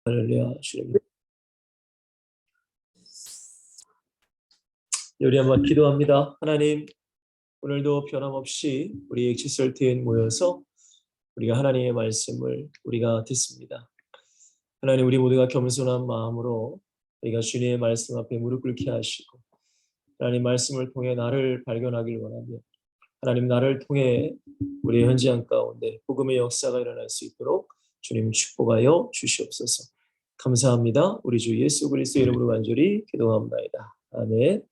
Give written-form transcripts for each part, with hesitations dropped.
할렐루야. 주님. 우리 한번 기도합니다. 하나님, 오늘도 변함없이 우리 엑시설트에 모여서 우리가 하나님의 말씀을 우리가 듣습니다. 하나님, 우리 모두가 겸손한 마음으로 우리가 주님의 말씀 앞에 무릎 꿇게 하시고 하나님 말씀을 통해 나를 발견하길 원하며 하나님 나를 통해 우리의 현장 가운데 복음의 역사가 일어날 수 있도록 주님 축복하여 주시옵소서. 감사합니다. 우리 주 예수 그리스도의 이름으로 간절히 기도합니다. 아멘.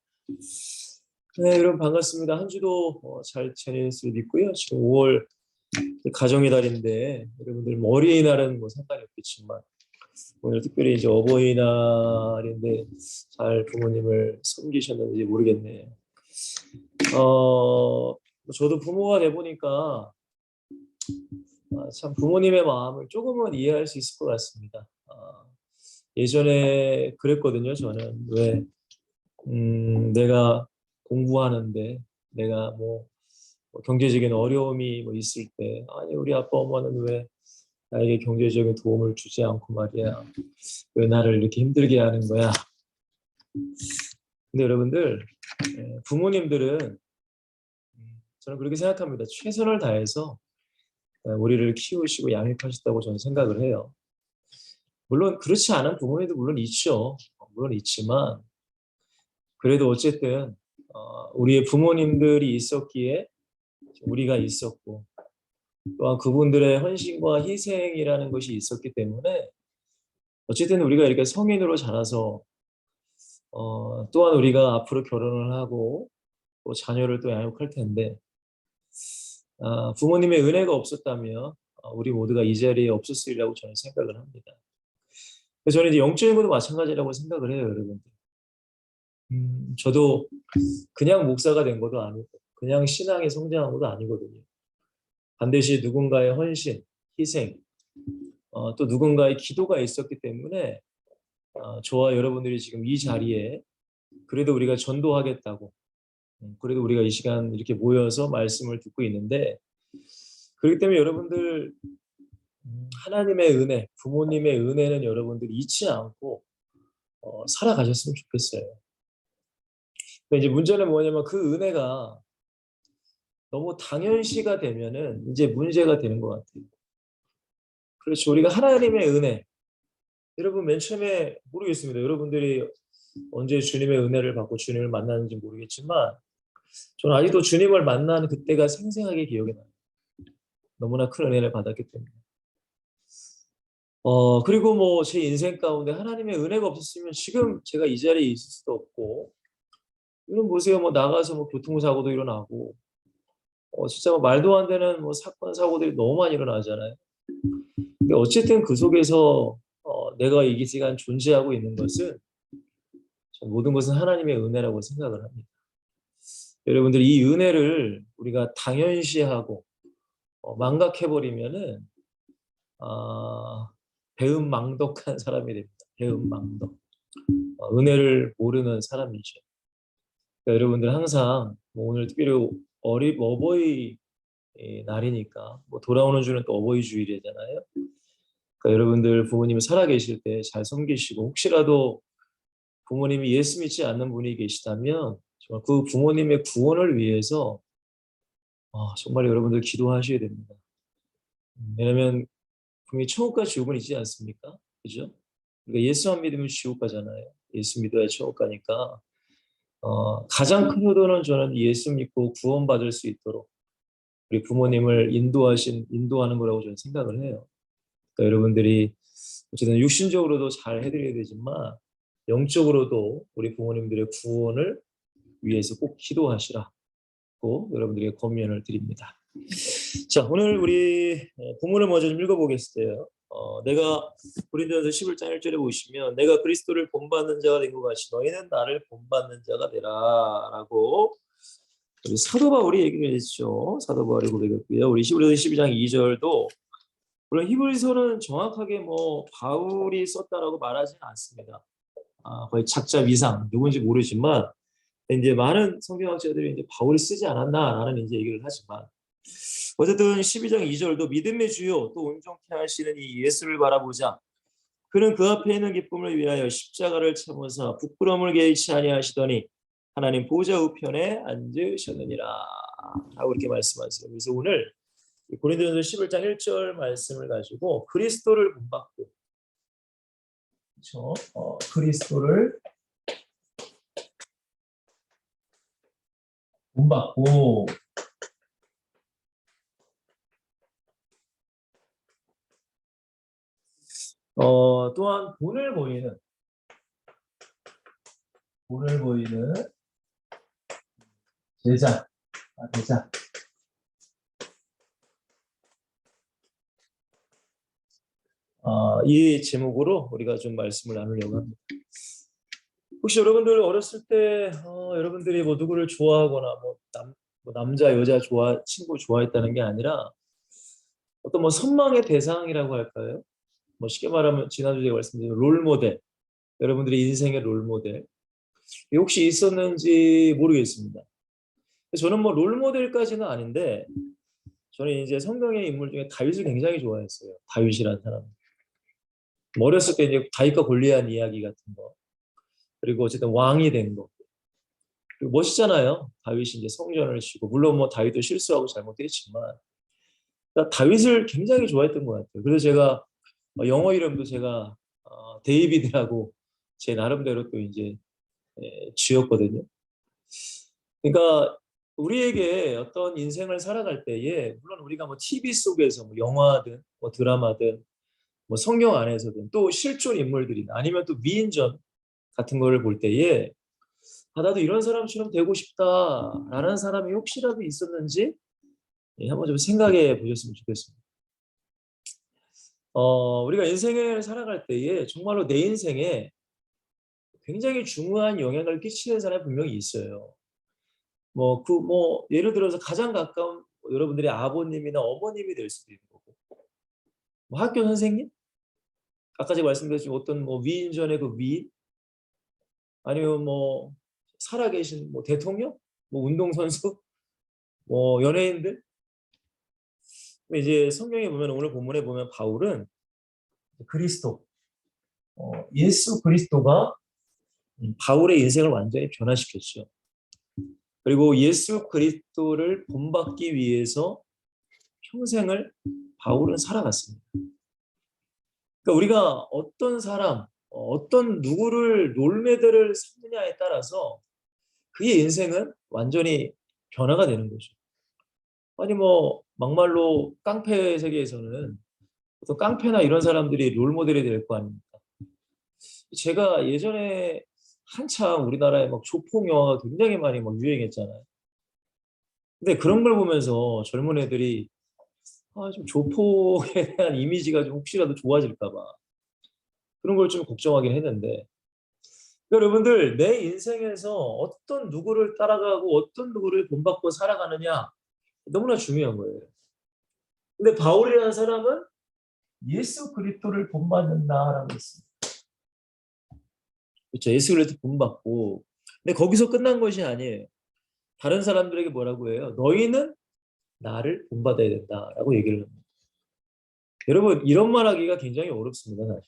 네, 여러분 반갑습니다. 한 주도 잘 지내셨을 믿고요. 지금 5월 가정의 달인데 여러분들 어린이날은 뭐 상관이 없겠지만 오늘 특별히 이제 어버이날인데 잘 부모님을 섬기셨는지 모르겠네요. 저도 부모가 돼 보니까 참 부모님의 마음을 조금은 이해할 수 있을 것 같습니다. 예전에 그랬거든요. 저는 왜 내가 공부하는데 내가 뭐 경제적인 어려움이 뭐 있을 때 아니 우리 아빠 엄마는 왜 나에게 경제적인 도움을 주지 않고 말이야 왜 나를 이렇게 힘들게 하는 거야. 근데 여러분들 부모님들은 저는 그렇게 생각합니다. 최선을 다해서 우리를 키우시고 양육하셨다고 저는 생각을 해요. 물론 그렇지 않은 부모님도 물론 있죠. 물론 있지만 그래도 어쨌든 우리의 부모님들이 있었기에 우리가 있었고 또한 그분들의 헌신과 희생이라는 것이 있었기 때문에 어쨌든 우리가 이렇게 성인으로 자라서 또한 우리가 앞으로 결혼을 하고 또 자녀를 또 양육할 텐데 부모님의 은혜가 없었다면 우리 모두가 이 자리에 없었으리라고 저는 생각을 합니다. 그래서 저는 이제 영적인 것도 마찬가지라고 생각을 해요, 여러분들. 저도 그냥 목사가 된 것도 아니고 그냥 신앙에 성장한 것도 아니거든요. 반드시 누군가의 헌신, 희생, 또 누군가의 기도가 있었기 때문에 저와 여러분들이 지금 이 자리에 그래도 우리가 전도하겠다고 그래도 우리가 이 시간 이렇게 모여서 말씀을 듣고 있는데 그렇기 때문에 여러분들 하나님의 은혜, 부모님의 은혜는 여러분들이 잊지 않고 살아가셨으면 좋겠어요. 근데 이제 문제는 뭐냐면 그 은혜가 너무 당연시가 되면은 이제 문제가 되는 것 같아요. 그렇죠. 우리가 하나님의 은혜, 여러분 맨 처음에 모르겠습니다. 여러분들이 언제 주님의 은혜를 받고 주님을 만나는지 모르겠지만 저는 아직도 주님을 만나는 그때가 생생하게 기억이 나요. 너무나 큰 은혜를 받았기 때문에. 그리고 뭐 제 인생 가운데 하나님의 은혜가 없었으면 지금 제가 이 자리에 있을 수도 없고, 이런 보세요. 뭐 나가서 뭐 교통사고도 일어나고, 진짜 뭐 말도 안 되는 뭐 사건, 사고들이 너무 많이 일어나잖아요. 근데 어쨌든 그 속에서 내가 이 시간 존재하고 있는 것은 모든 것은 하나님의 은혜라고 생각을 합니다. 여러분들 이 은혜를 우리가 당연시하고 망각해버리면은 배은망덕한 사람이 됩니다. 배은망덕. 은혜를 모르는 사람이죠. 그러니까 여러분들 항상 뭐 오늘 특별히 어버이 날이니까 뭐 돌아오는 주는 또 어버이 주일이잖아요. 그러니까 여러분들 부모님이 살아계실 때 잘 섬기시고 혹시라도 부모님이 예수 믿지 않는 분이 계시다면 정말 그 부모님의 구원을 위해서 정말 여러분들 기도하셔야 됩니다. 왜냐하면 분명히 천국과 지옥은 있지 않습니까? 그죠? 그러니까 예수 안 믿으면 지옥 가잖아요. 예수 믿어야 천국 가니까 가장 큰 효도는 저는 예수 믿고 구원받을 수 있도록 우리 부모님을 인도하는 거라고 저는 생각을 해요. 그러니까 여러분들이 어쨌든 육신적으로도 잘 해드려야 되지만 영적으로도 우리 부모님들의 구원을 위해서 꼭 기도하시라고 여러분들에게 권면을 드립니다. 자, 오늘 우리 본문을 먼저 좀 읽어보겠어요. 내가 고린도전서 11장 1절에 보시면 내가 그리스도를 본받는 자가 된 것 같이 너희는 나를 본받는 자가 되라 라고 우리 사도 바울이 얘기를 했죠. 사도 바울이 고백했고요. 우리 히브리서 12장 2절도 물론 히브리서는 정확하게 뭐 바울이 썼다라고 말하지는 않습니다. 거의 작자 위상 누군지 모르지만 이제 많은 성경학자들이 이제 바울이 쓰지 않았나라는 이제 얘기를 하지만 어쨌든 12장 2절도 믿음의 주요 또 온전케 하시는 이 예수를 바라보자. 그는 그 앞에 있는 기쁨을 위하여 십자가를 참으사 부끄러움을 개의치 아니하시더니 하나님 보좌 우편에 앉으셨느니라 하고 이렇게 말씀하세요. 그래서 오늘 고린도전서 11장 1절 말씀을 가지고 그리스도를 본받고, 그렇죠? 그리스도를 본받고 또한 본을 보이는 제자, 제자. 이 제목으로 우리가 좀 말씀을 나누려고 합니다. 혹시 여러분들 어렸을 때 여러분들이 뭐 누구를 좋아하거나 뭐 남자 여자 친구 좋아했다는 게 아니라 어떤 뭐 선망의 대상이라고 할까요? 뭐 쉽게 말하면 지난주에 말씀드린 롤모델, 여러분들의 인생의 롤모델 혹시 있었는지 모르겠습니다. 저는 뭐 롤모델까지는 아닌데 저는 이제 성경의 인물 중에 다윗을 굉장히 좋아했어요. 다윗이라는 사람. 뭐 어렸을 때 이제 다윗과 골리앗 이야기 같은 거, 그리고 어쨌든 왕이 된 거. 그리고 멋있잖아요. 다윗이 이제 성전을 치고, 물론 뭐 다윗도 실수하고 잘못했지만 다윗을 굉장히 좋아했던 것 같아요. 그래서 제가 영어 이름도 제가 데이비드라고 제 나름대로 또 이제 지었거든요. 그러니까 우리에게 어떤 인생을 살아갈 때에 물론 우리가 뭐 TV 속에서 뭐 영화든 뭐 드라마든 뭐 성경 안에서든 또 실존 인물들이나 아니면 또 위인전 같은 거를 볼 때에 나도 이런 사람처럼 되고 싶다라는 사람이 혹시라도 있었는지 한번 좀 생각해 보셨으면 좋겠습니다. 우리가 인생을 살아갈 때에 정말로 내 인생에 굉장히 중요한 영향을 끼치는 사람이 분명히 있어요. 뭐 예를 들어서 가장 가까운 여러분들의 아버님이나 어머님이 될 수도 있는 거고, 뭐 학교 선생님, 아까 제가 말씀드렸지만 어떤 뭐 위인전의 그 위인, 아니면 뭐 살아계신 뭐 대통령, 뭐 운동선수, 뭐 연예인들. 이제 성경에 보면 오늘 본문에 보면 바울은 그리스도, 예수 그리스도가 바울의 인생을 완전히 변화시켰죠. 그리고 예수 그리스도를 본받기 위해서 평생을 바울은 살아갔습니다. 그러니까 우리가 어떤 사람, 어떤 누구를 롤모델을 삼느냐에 따라서 그의 인생은 완전히 변화가 되는 거죠. 아니 뭐 막말로 깡패 세계에서는 어떤 깡패나 이런 사람들이 롤모델이 될 거 아닙니까? 제가 예전에 한참 우리나라에 막 조폭 영화가 굉장히 많이 막 유행했잖아요. 근데 그런 걸 보면서 젊은 애들이 좀 조폭에 대한 이미지가 좀 혹시라도 좋아질까 봐 그런 걸 좀 걱정하긴 했는데, 여러분들 내 인생에서 어떤 누구를 따라가고 어떤 누구를 본받고 살아가느냐 너무나 중요한 거예요. 근데 바울이라는 사람은 예수 그리스도를 본받는다라고 했습니다. 그렇죠. 예수 그리스도 본받고. 근데 거기서 끝난 것이 아니에요. 다른 사람들에게 뭐라고 해요? 너희는 나를 본받아야 된다라고 얘기를 합니다. 여러분 이런 말 하기가 굉장히 어렵습니다. 사실.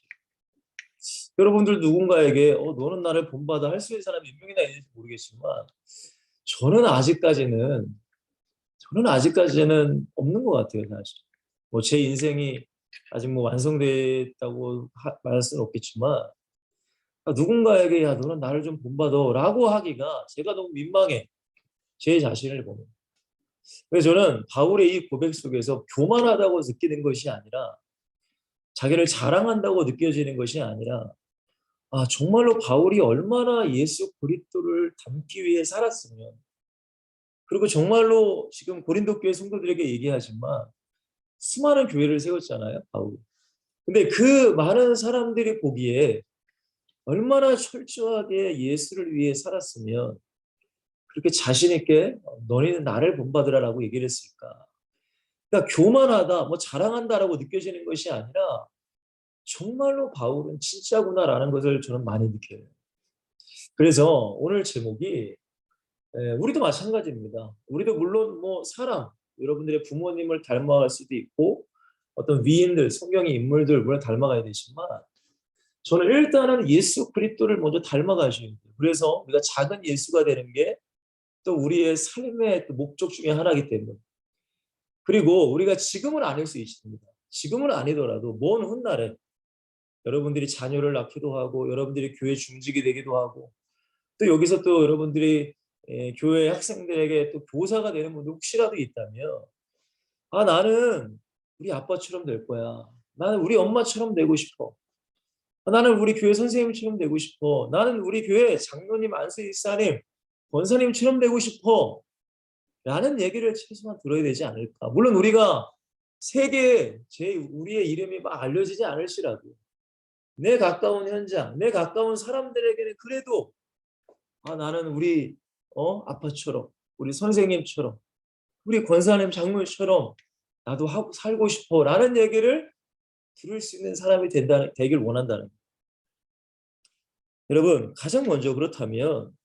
여러분들 누군가에게 너는 나를 본받아 할 수 있는 사람이 몇 명이나 있는지 모르겠지만 저는 아직까지는 없는 것 같아요. 사실. 뭐 제 인생이 아직 뭐 완성됐다고 말할 수는 없겠지만 누군가에게 야 너는 나를 좀 본받아라고 하기가 제가 너무 민망해. 제 자신을 보면. 그래서 저는 바울의 이 고백 속에서 교만하다고 느끼는 것이 아니라 자기를 자랑한다고 느껴지는 것이 아니라 정말로 바울이 얼마나 예수 그리스도를 닮기 위해 살았으면, 그리고 정말로 지금 고린도 교회 성도들에게 얘기하지만 수많은 교회를 세웠잖아요, 바울이. 근데 그 많은 사람들이 보기에 얼마나 철저하게 예수를 위해 살았으면 그렇게 자신 있게 너희는 나를 본받으라라고 얘기를 했을까? 그러니까 교만하다, 뭐 자랑한다라고 느껴지는 것이 아니라 정말로 바울은 진짜구나라는 것을 저는 많이 느껴요. 그래서 오늘 제목이 우리도 마찬가지입니다. 우리도 물론 뭐 사람, 여러분들의 부모님을 닮아갈 수도 있고 어떤 위인들, 성경의 인물들 물론 닮아가야 되지만 저는 일단은 예수 그리스도를 먼저 닮아가셔야 돼요. 그래서 우리가 작은 예수가 되는 게 또 우리의 삶의 또 목적 중에 하나이기 때문에. 그리고 우리가 지금은 아닐 수 있습니다. 지금은 아니더라도 먼 훗날에 여러분들이 자녀를 낳기도 하고 여러분들이 교회 중직이 되기도 하고 또 여기서 또 여러분들이 교회 학생들에게 또 교사가 되는 분도 혹시라도 있다면 아 나는 우리 아빠처럼 될 거야. 나는 우리 엄마처럼 되고 싶어. 아, 나는 우리 교회 선생님처럼 되고 싶어. 나는 우리 교회 장로님, 안수일사님, 권사님처럼 되고 싶어. 라는 얘기를 최소한 들어야 되지 않을까. 물론 우리가 세계에 우리의 이름이 막 알려지지 않을지라도 내 가까운 현장, 내 가까운 사람들에게는 그래도 아, 나는 우리 아빠처럼, 우리 선생님처럼, 우리 권사님, 장로처럼 나도 하고 살고 싶어 라는 얘기를 들을 수 있는 사람이 되길 원한다는 거예요. 여러분 가장 먼저 그렇다면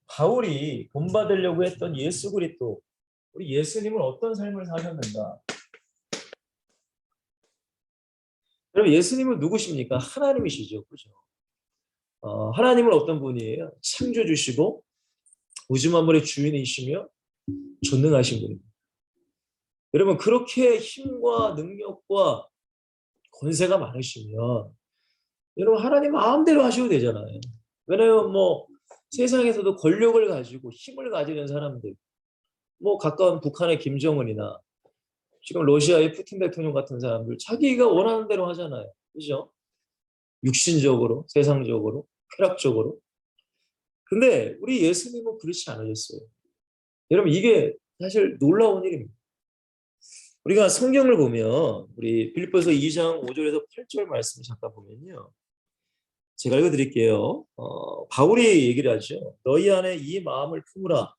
바울이 본받으려고 했던 예수 그리스도 우리 예수님은 어떤 삶을 사셨는가? 여러분 예수님은 누구십니까? 하나님이시죠. 그죠? 하나님은 어떤 분이에요? 창조주시고 우주 만물의 주인이시며 전능하신 분입니다. 여러분 그렇게 힘과 능력과 권세가 많으시면 여러분 하나님 마음대로 하셔도 되잖아요. 왜냐하면 뭐 세상에서도 권력을 가지고 힘을 가지는 사람들 뭐 가까운 북한의 김정은이나 지금 러시아의 푸틴 대통령 같은 사람들 자기가 원하는 대로 하잖아요. 그죠? 육신적으로, 세상적으로, 쾌락적으로. 근데 우리 예수님은 그렇지 않으셨어요. 여러분 이게 사실 놀라운 일입니다. 우리가 성경을 보면 우리 빌립보서 2장 5절에서 8절 말씀을 잠깐 보면요. 제가 읽어드릴게요. 바울이 얘기를 하죠. 너희 안에 이 마음을 품으라.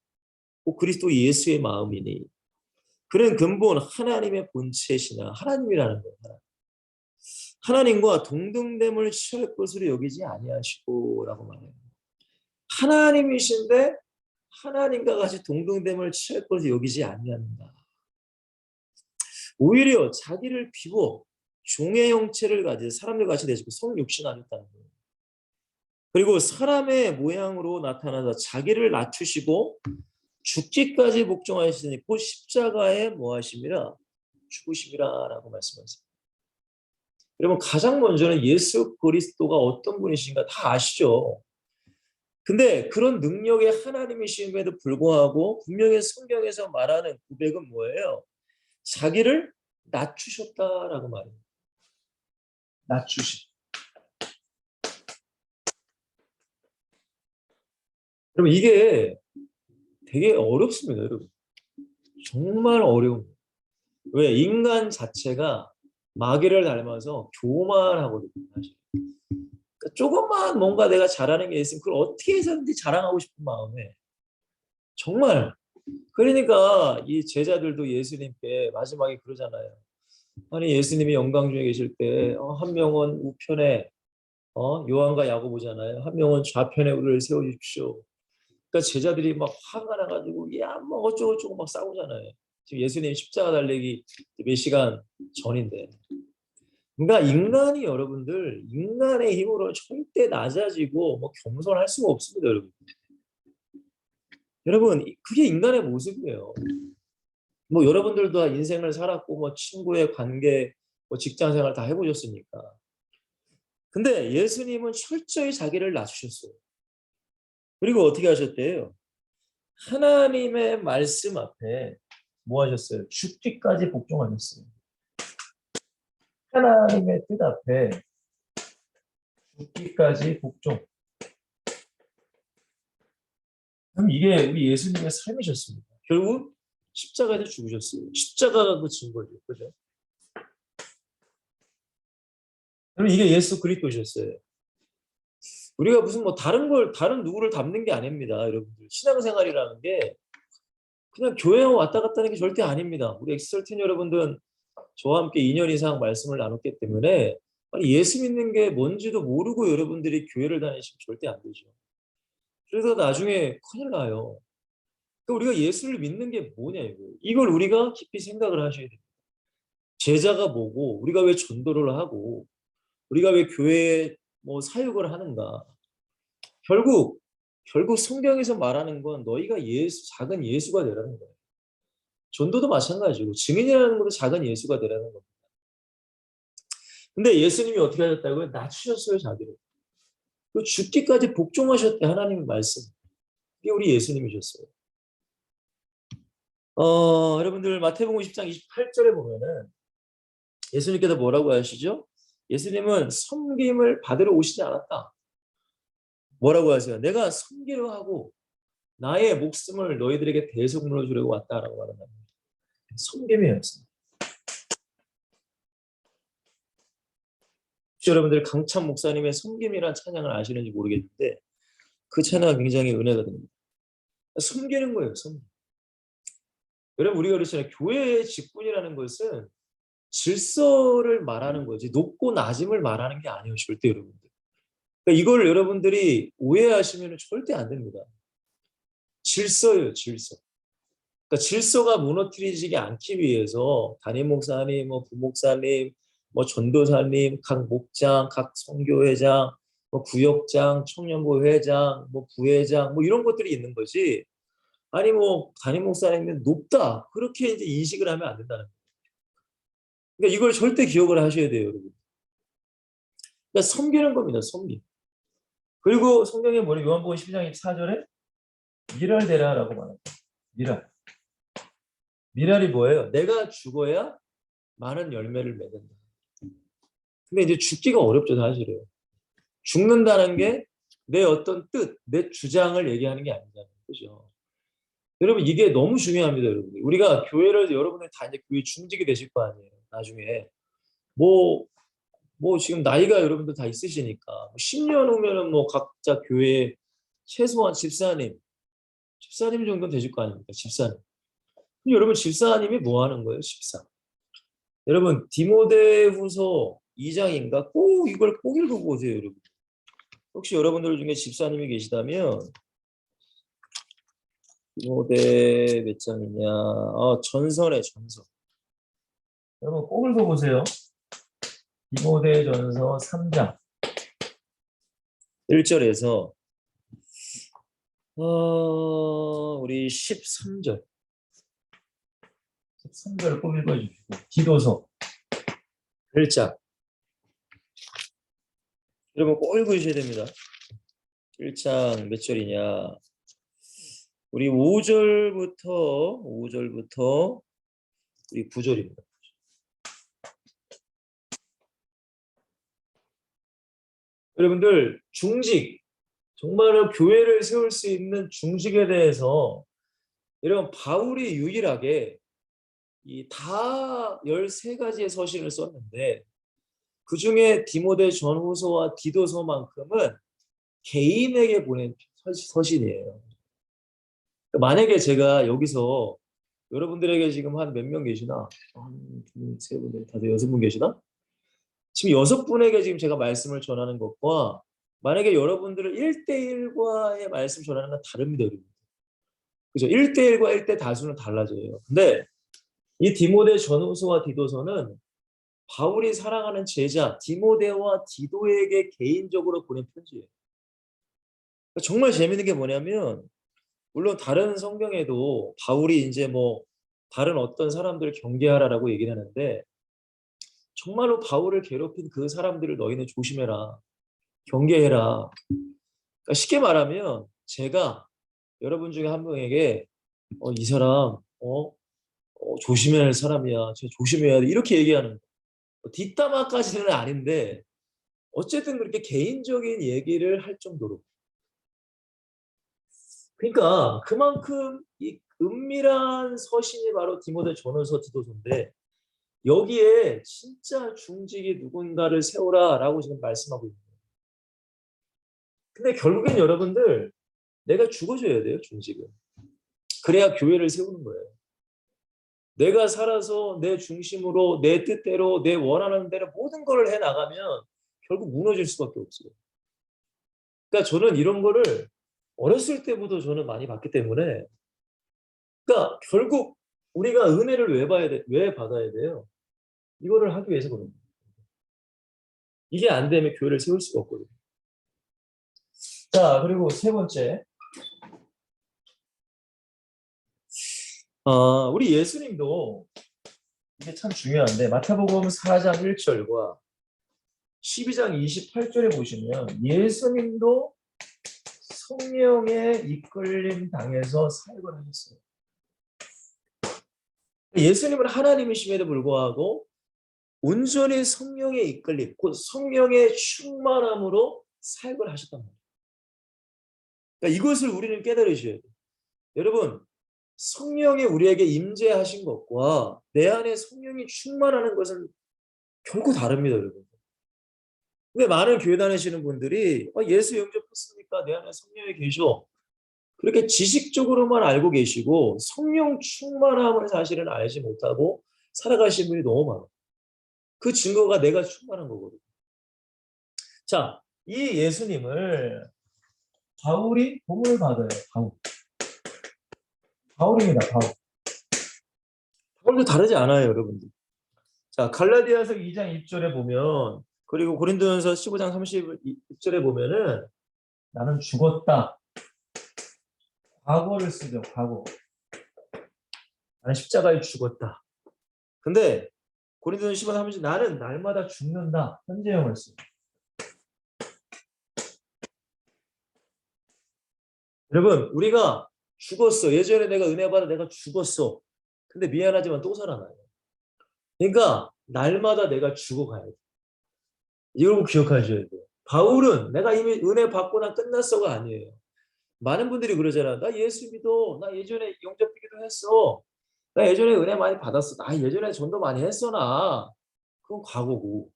곧 그리스도 예수의 마음이니. 그는 근본 하나님의 본체시나 하나님이라는 거예요. 하나님과 동등됨을 취할 것으로 여기지 아니하시고라고 말해요. 하나님이신데 하나님과 같이 동등됨을 취할 것으로 여기지 아니한다. 오히려 자기를 비워 종의 형체를 가진 사람들 같이 되시고 성육신하셨다는 거예요. 그리고 사람의 모양으로 나타나서 자기를 낮추시고 죽기까지 복종하시니 곧 십자가에 뭐하심이라 죽으심이라라고 말씀하세요. 여러분 가장 먼저는 예수 그리스도가 어떤 분이신가 다 아시죠. 근데 그런 능력의 하나님이심에도 불구하고 분명히 성경에서 말하는 고백은 뭐예요? 자기를 낮추셨다라고 말합니다. 낮추심. 여러분 이게 되게 어렵습니다, 여러분. 정말 어려운 거예요. 왜? 인간 자체가 마귀를 닮아서 교만하거든요. 사실. 그러니까 조금만 뭔가 내가 잘하는 게 있으면 그걸 어떻게 해서든지 자랑하고 싶은 마음에 정말 그러니까 이 제자들도 예수님께 마지막에 그러잖아요. 아니 예수님이 영광 중에 계실 때 한 명은 우편에 요한과 야고보잖아요. 한 명은 좌편에 우리를 세워주십시오. 그러니까 제자들이 막 화가 나가지고 야뭐 어쩌고저쩌고 막 싸우잖아요. 지금 예수님 십자가 달리기 몇 시간 전인데. 그러니까 인간이 여러분들 인간의 힘으로 절대 낮아지고 뭐 겸손할 수가 없습니다, 여러분. 여러분 그게 인간의 모습이에요. 뭐 여러분들도 다 인생을 살았고 뭐 친구의 관계, 뭐 직장 생활 다 해보셨으니까. 근데 예수님은 철저히 자기를 낮추셨어요. 그리고 어떻게 하셨대요? 하나님의 말씀 앞에 뭐 하셨어요? 죽기까지 복종하셨어요. 하나님의 뜻 앞에 죽기까지 복종. 그럼 이게 우리 예수님의 삶이셨습니다. 결국 십자가에서 죽으셨어요. 십자가가 그 증거죠. 그죠? 그럼 이게 예수 그리스도셨어요. 우리가 무슨 뭐 다른 누구를 닮는 게 아닙니다. 여러분들. 신앙생활이라는 게 그냥 교회 왔다 갔다 하는 게 절대 아닙니다. 우리 엑스설틴 여러분들은 저와 함께 2년 이상 말씀을 나눴기 때문에 아니 예수 믿는 게 뭔지도 모르고 여러분들이 교회를 다니시면 절대 안 되죠. 그래서 나중에 큰일 나요. 그러니까 우리가 예수를 믿는 게 뭐냐 이걸 우리가 깊이 생각을 하셔야 돼요. 제자가 뭐고 우리가 왜 전도를 하고 우리가 왜 교회에 뭐 사역을 하는가? 결국 성경에서 말하는 건 너희가 작은 예수가 되라는 거예요. 전도도 마찬가지고 증인이라는 것도 작은 예수가 되라는 겁니다. 근데 예수님이 어떻게 하셨다고요? 낮추셨어요, 자기를. 죽기까지 복종하셨대, 하나님의 말씀. 이게 우리 예수님이셨어요. 여러분들 마태복음 20장 28절에 보면은 예수님께서 뭐라고 하시죠? 예수님은 섬김을 받으러 오시지 않았다. 뭐라고 하세요? 내가 섬기려 하고 나의 목숨을 너희들에게 대속물로 주려고 왔다라고 말합니다. 섬김이에요. 혹시 여러분들 강찬 목사님의 섬김이라는 찬양을 아시는지 모르겠는데 그 찬양은 굉장히 은혜가 됩니다. 섬기는 거예요. 섬김. 여러분 우리가 그렇잖아요. 교회의 직분이라는 것은 질서를 말하는 거지 높고 낮음을 말하는 게 아니에요. 절대 여러분들. 그러니까 이걸 여러분들이 오해하시면 절대 안 됩니다. 질서예요. 질서. 그러니까 질서가 무너뜨리지 않기 위해서 담임 목사님, 뭐 부목사님, 뭐 전도사님, 각 목장, 각 선교회장, 뭐 구역장, 청년부 회장, 뭐 부회장, 뭐 이런 것들이 있는 거지. 아니 뭐 담임 목사님은 높다 그렇게 이제 인식을 하면 안 된다는 거예요. 그러니까 이걸 절대 기억을 하셔야 돼요, 여러분. 그러니까 섬기는 겁니다, 섬기. 그리고 성경에 뭐래 요한복음 12장 24절에 미랄되라라고 말합니다. 미랄. 미랄이 뭐예요? 내가 죽어야 많은 열매를 맺는다. 근데 이제 죽기가 어렵죠, 사실은. 죽는다는 게 내 어떤 뜻, 내 주장을 얘기하는 게 아니잖아요. 그죠? 여러분, 이게 너무 중요합니다, 여러분. 우리가 교회를, 여러분들 다 이제 교회 중직이 되실 거 아니에요, 나중에. 뭐, 지금 나이가 여러분들 다 있으시니까. 10년 후면은 뭐 각자 교회 최소한 집사님 정도는 되실 거 아닙니까? 집사님. 그럼 여러분, 집사님이 뭐 하는 거예요, 집사? 여러분, 디모데후서 2장인가? 꼭 이걸 꼭 읽어보세요, 여러분. 혹시 여러분들 중에 집사님이 계시다면 디모데 몇 장이냐? 전서네, 전서. 여러분 꼭 읽어보세요. 디모데전서 3장 1절에서 우리 13절 꼭 읽어주시고 디도서 1장 여러분 꼭 읽으셔야 됩니다. 1장 몇 절이냐? 우리 5절부터 우리 9절입니다. 여러분들 중직 정말로 교회를 세울 수 있는 중직에 대해서 여러분 바울이 유일하게 이 다 13가지의 서신을 썼는데 그 중에 디모데 전후서와 디도서만큼은 개인에게 보낸 서신이에요. 만약에 제가 여기서 여러분들에게 지금 한 몇 명 계시나? 한 두, 세 분, 다섯, 여섯 분 계시나? 지금 6분에게 지금 제가 말씀을 전하는 것과 만약에 여러분들을 1대1과의 말씀 전하는 건 다릅니다. 여러분. 그죠? 1대1과 1대 다수는 달라져요. 근데 이 디모데 전후서와 디도서는 바울이 사랑하는 제자 디모데와 디도에게 개인적으로 보낸 편지예요. 정말 재밌는 게 뭐냐면 물론 다른 성경에도 바울이 이제 뭐 다른 어떤 사람들을 경계하라라고 얘기를 하는데 정말로 바울을 괴롭힌 그 사람들을 너희는 조심해라. 경계해라. 그러니까 쉽게 말하면 제가 여러분 중에 한 명에게 이 사람 조심해야 할 사람이야. 조심해야 돼. 이렇게 얘기하는 거. 뒷담화까지는 아닌데 어쨌든 그렇게 개인적인 얘기를 할 정도로. 그러니까 그만큼 이 은밀한 서신이 바로 디모데 전후서 디도서인데 여기에 진짜 중직이 누군가를 세우라라고 지금 말씀하고 있는 거예요. 근데 결국엔 여러분들 내가 죽어줘야 돼요, 중직은. 그래야 교회를 세우는 거예요. 내가 살아서 내 중심으로 내 뜻대로 내 원하는 대로 모든 걸 해나가면 결국 무너질 수밖에 없어요. 그러니까 저는 이런 거를 어렸을 때부터 저는 많이 봤기 때문에 그러니까 결국 우리가 은혜를 왜 받아야 돼요? 이거를 하기 위해서 그런 거예요. 이게 안 되면 교회를 세울 수가 없거든요. 자, 그리고 세 번째. 우리 예수님도 이게 참 중요한데 마태복음 4장 1절과 12장 28절에 보시면 예수님도 성령의 이끌림 당해서 사역을 하셨어요. 예수님은 하나님이심에도 불구하고 온전히 성령의 이끌림, 곧 성령의 충만함으로 사역을 하셨단 말이에요. 그러니까 이것을 우리는 깨달으셔야 돼요. 여러분, 성령이 우리에게 임재하신 것과 내 안에 성령이 충만하는 것은 결코 다릅니다, 여러분. 근데 많은 교회 다니시는 분들이 예수 영접했으니까 내 안에 성령이 계셔. 그렇게 지식적으로만 알고 계시고 성령 충만함을 사실은 알지 못하고 살아가신 분이 너무 많아요. 그 증거가 내가 충만한 거거든요. 자, 이 예수님을 바울이 도움을 받아요. 바울입니다. 바울도 다르지 않아요, 여러분들. 자, 갈라디아서 2장 2절에 보면, 그리고 고린도전서 15장 30절에 보면은 나는 죽었다. 과거를 쓰죠. 과거. 나는 십자가에 죽었다. 근데 고린도전서 15장 30절 나는 날마다 죽는다. 현재형을 쓰죠. 여러분, 우리가 죽었어. 예전에 내가 은혜 받아 내가 죽었어. 근데 미안하지만 또 살아나요. 그러니까 날마다 내가 죽어가야 돼. 이걸 기억하셔야 돼요. 바울은 내가 이미 은혜 받고 난 끝났어가 아니에요. 많은 분들이 그러잖아. 나 예수 믿어. 나 예전에 영접하기도 했어. 나 예전에 은혜 많이 받았어. 나 예전에 전도 많이 했어 나. 그건 과거고.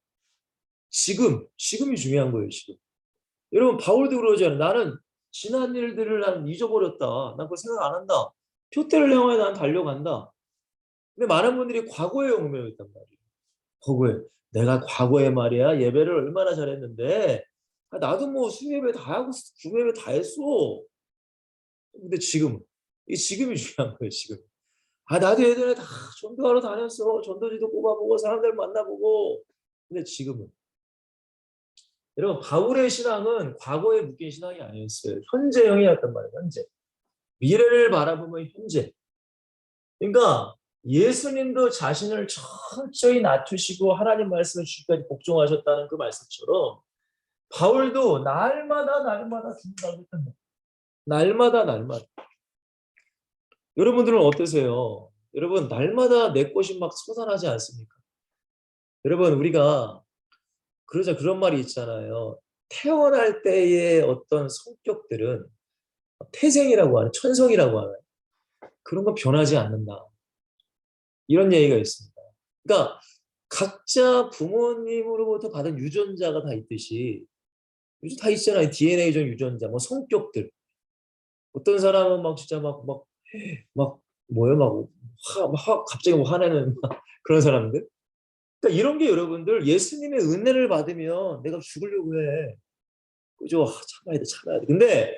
지금이 중요한 거예요. 지금. 여러분 바울도 그러잖아요. 나는 지난 일들을 난 잊어버렸다. 난 그거 생각 안 한다. 표대를 향해 난 달려간다. 근데 많은 분들이 과거에 얽매여 있단 말이에요. 과거에. 내가 과거에 말이야 예배를 얼마나 잘했는데 나도 뭐 수예배 다 하고 주예배 다 했어. 근데 지금이 중요한 거예요. 지금. 나도 예전에 다 전도하러 다녔어. 전도지도 뽑아보고 사람들 만나보고. 근데 지금은 여러분 바울의 신앙은 과거에 묶인 신앙이 아니었어요. 현재형이었단 말이에요. 현재. 미래를 바라보면 현재. 그러니까 예수님도 자신을 철저히 낮추시고 하나님 말씀을 주기까지 복종하셨다는 그 말씀처럼 바울도 날마다 죽는다고 했단 말이에요. 날마다. 여러분들은 어떠세요? 여러분 날마다 내 것이 막 솟아나지 않습니까? 여러분 우리가 그런 말이 있잖아요. 태어날 때의 어떤 성격들은 태생이라고 하는 천성이라고 하는 그런 거 변하지 않는다. 이런 얘기가 있습니다. 그러니까 각자 부모님으로부터 받은 유전자가 다 있듯이 요즘 다 있잖아요. DNA적 유전자, 뭐 성격들. 어떤 사람은 막 진짜 막 뭐예요, 갑자기 뭐 화내는 그런 사람들. 그러니까 이런 게 여러분들 예수님의 은혜를 받으면 내가 죽으려고 해. 그죠? 참아야 돼. 근데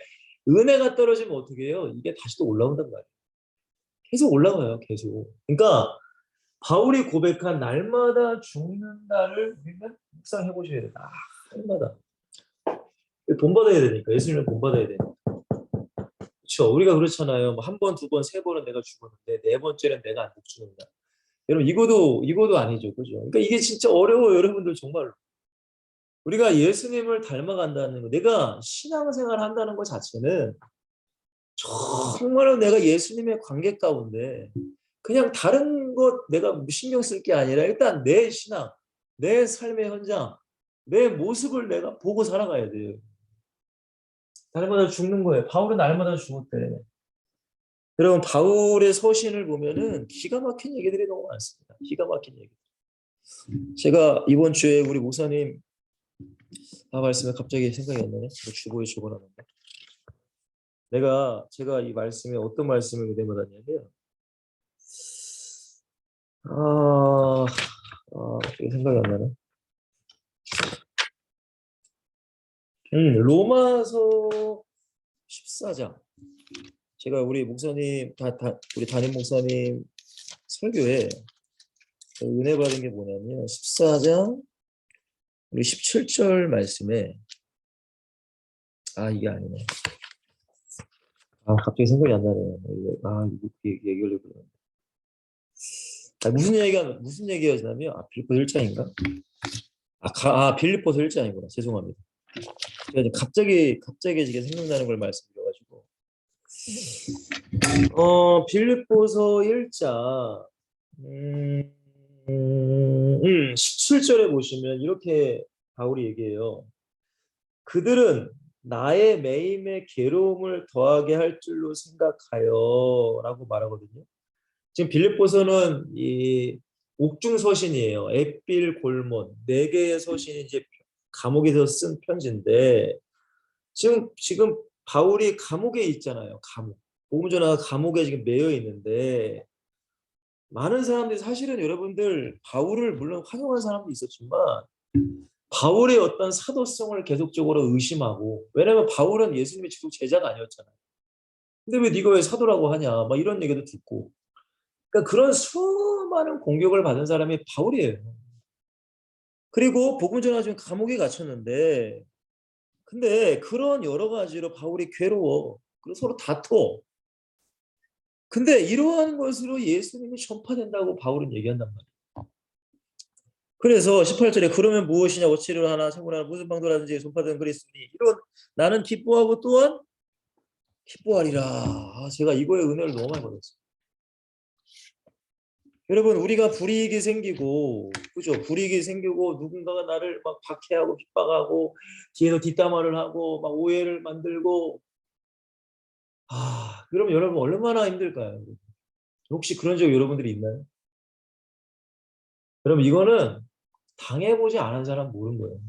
은혜가 떨어지면 어떻게 해요? 이게 다시 또 올라온단 말이에요. 계속 올라가요, 계속. 그러니까 바울이 고백한 날마다 죽는다를 우리는 묵상해 보셔야 돼요. 날마다. 본받아야 되니까. 예수님은 본받아야 되니까. 그렇죠. 우리가 그렇잖아요. 뭐 한 번, 두 번, 세 번은 내가 죽었는데 네 번째는 내가 안 죽는다. 여러분 이거도 아니죠. 그죠? 그러니까 이게 진짜 어려워요, 여러분들 정말. 우리가 예수님을 닮아간다는 거, 내가 신앙생활 한다는 것 자체는 정말로 내가 예수님의 관계 가운데 그냥 다른 것 내가 신경 쓸 게 아니라 일단 내 신앙, 내 삶의 현장, 내 모습을 내가 보고 살아가야 돼요. 날마다 죽는 거예요. 바울은 날마다 죽었대. 여러분 바울의 서신을 보면은 기가 막힌 얘기들이 너무 많습니다. 기가 막힌 얘기. 제가 이번 주에 우리 목사님 말씀에 갑자기 생각이 안 나네. 주보에 적어놨는데. 제가 이 말씀에 어떤 말씀을 은혜 받았냐면 생각이 안 나네. 로마서 14장. 제가 우리 목사님 우리 담임 목사님 설교에 은혜 받은 게 뭐냐면 14장 우리 17절 말씀에 이게 아니네. 갑자기 생각이 안 나네요. 이거 얘기하려고 그러는데. 무슨 얘기였냐면 빌립보서 1장인가? 빌립보서 1장이구나. 죄송합니다. 제가 갑자기 지금 생각나는 걸 말씀드려가지고 빌립보서 1장 17절에 보시면 이렇게 바울이 얘기해요. 그들은 나의 매임에 괴로움을 더하게 할 줄로 생각하여 라고 말하거든요. 지금 빌립보서는 이 옥중 서신이에요. 앳빌 골몬 4개의 서신이 이제 감옥에서 쓴 편지인데 지금 바울이 감옥에 있잖아요. 복음 전하가 감옥에 지금 매여 있는데 많은 사람들이 사실은 여러분들 바울을 물론 환영한 사람도 있었지만 바울의 어떤 사도성을 계속적으로 의심하고 왜냐하면 바울은 예수님의 직속 제자가 아니었잖아요. 근데 왜 네가 왜 사도라고 하냐 막 이런 얘기도 듣고 그러니까 그런 수많은 공격을 받은 사람이 바울이에요. 그리고 복음 전하 지금 감옥에 갇혔는데 근데 그런 여러 가지로 바울이 괴로워. 그리고 서로 다퉈. 근데 이러한 것으로 예수님이 전파된다고 바울은 얘기한단 말이에요. 그래서 18절에 그러면 무엇이냐고 치료를 하나 창문하나 무슨 방도라든지 전파된 그리스도니 이런 나는 기뻐하고 또한 기뻐하리라. 제가 이거에 은혜를 너무 많이 받았어요. 여러분 우리가 불이익이 생기고 그죠? 불이익이 생기고 누군가가 나를 막 박해하고 핍박하고 뒤에서 뒷담화를 하고 막 오해를 만들고 그럼 여러분 얼마나 힘들까요? 혹시 그런 적 여러분들이 있나요? 그럼 이거는 당해보지 않은 사람 모르는 거예요.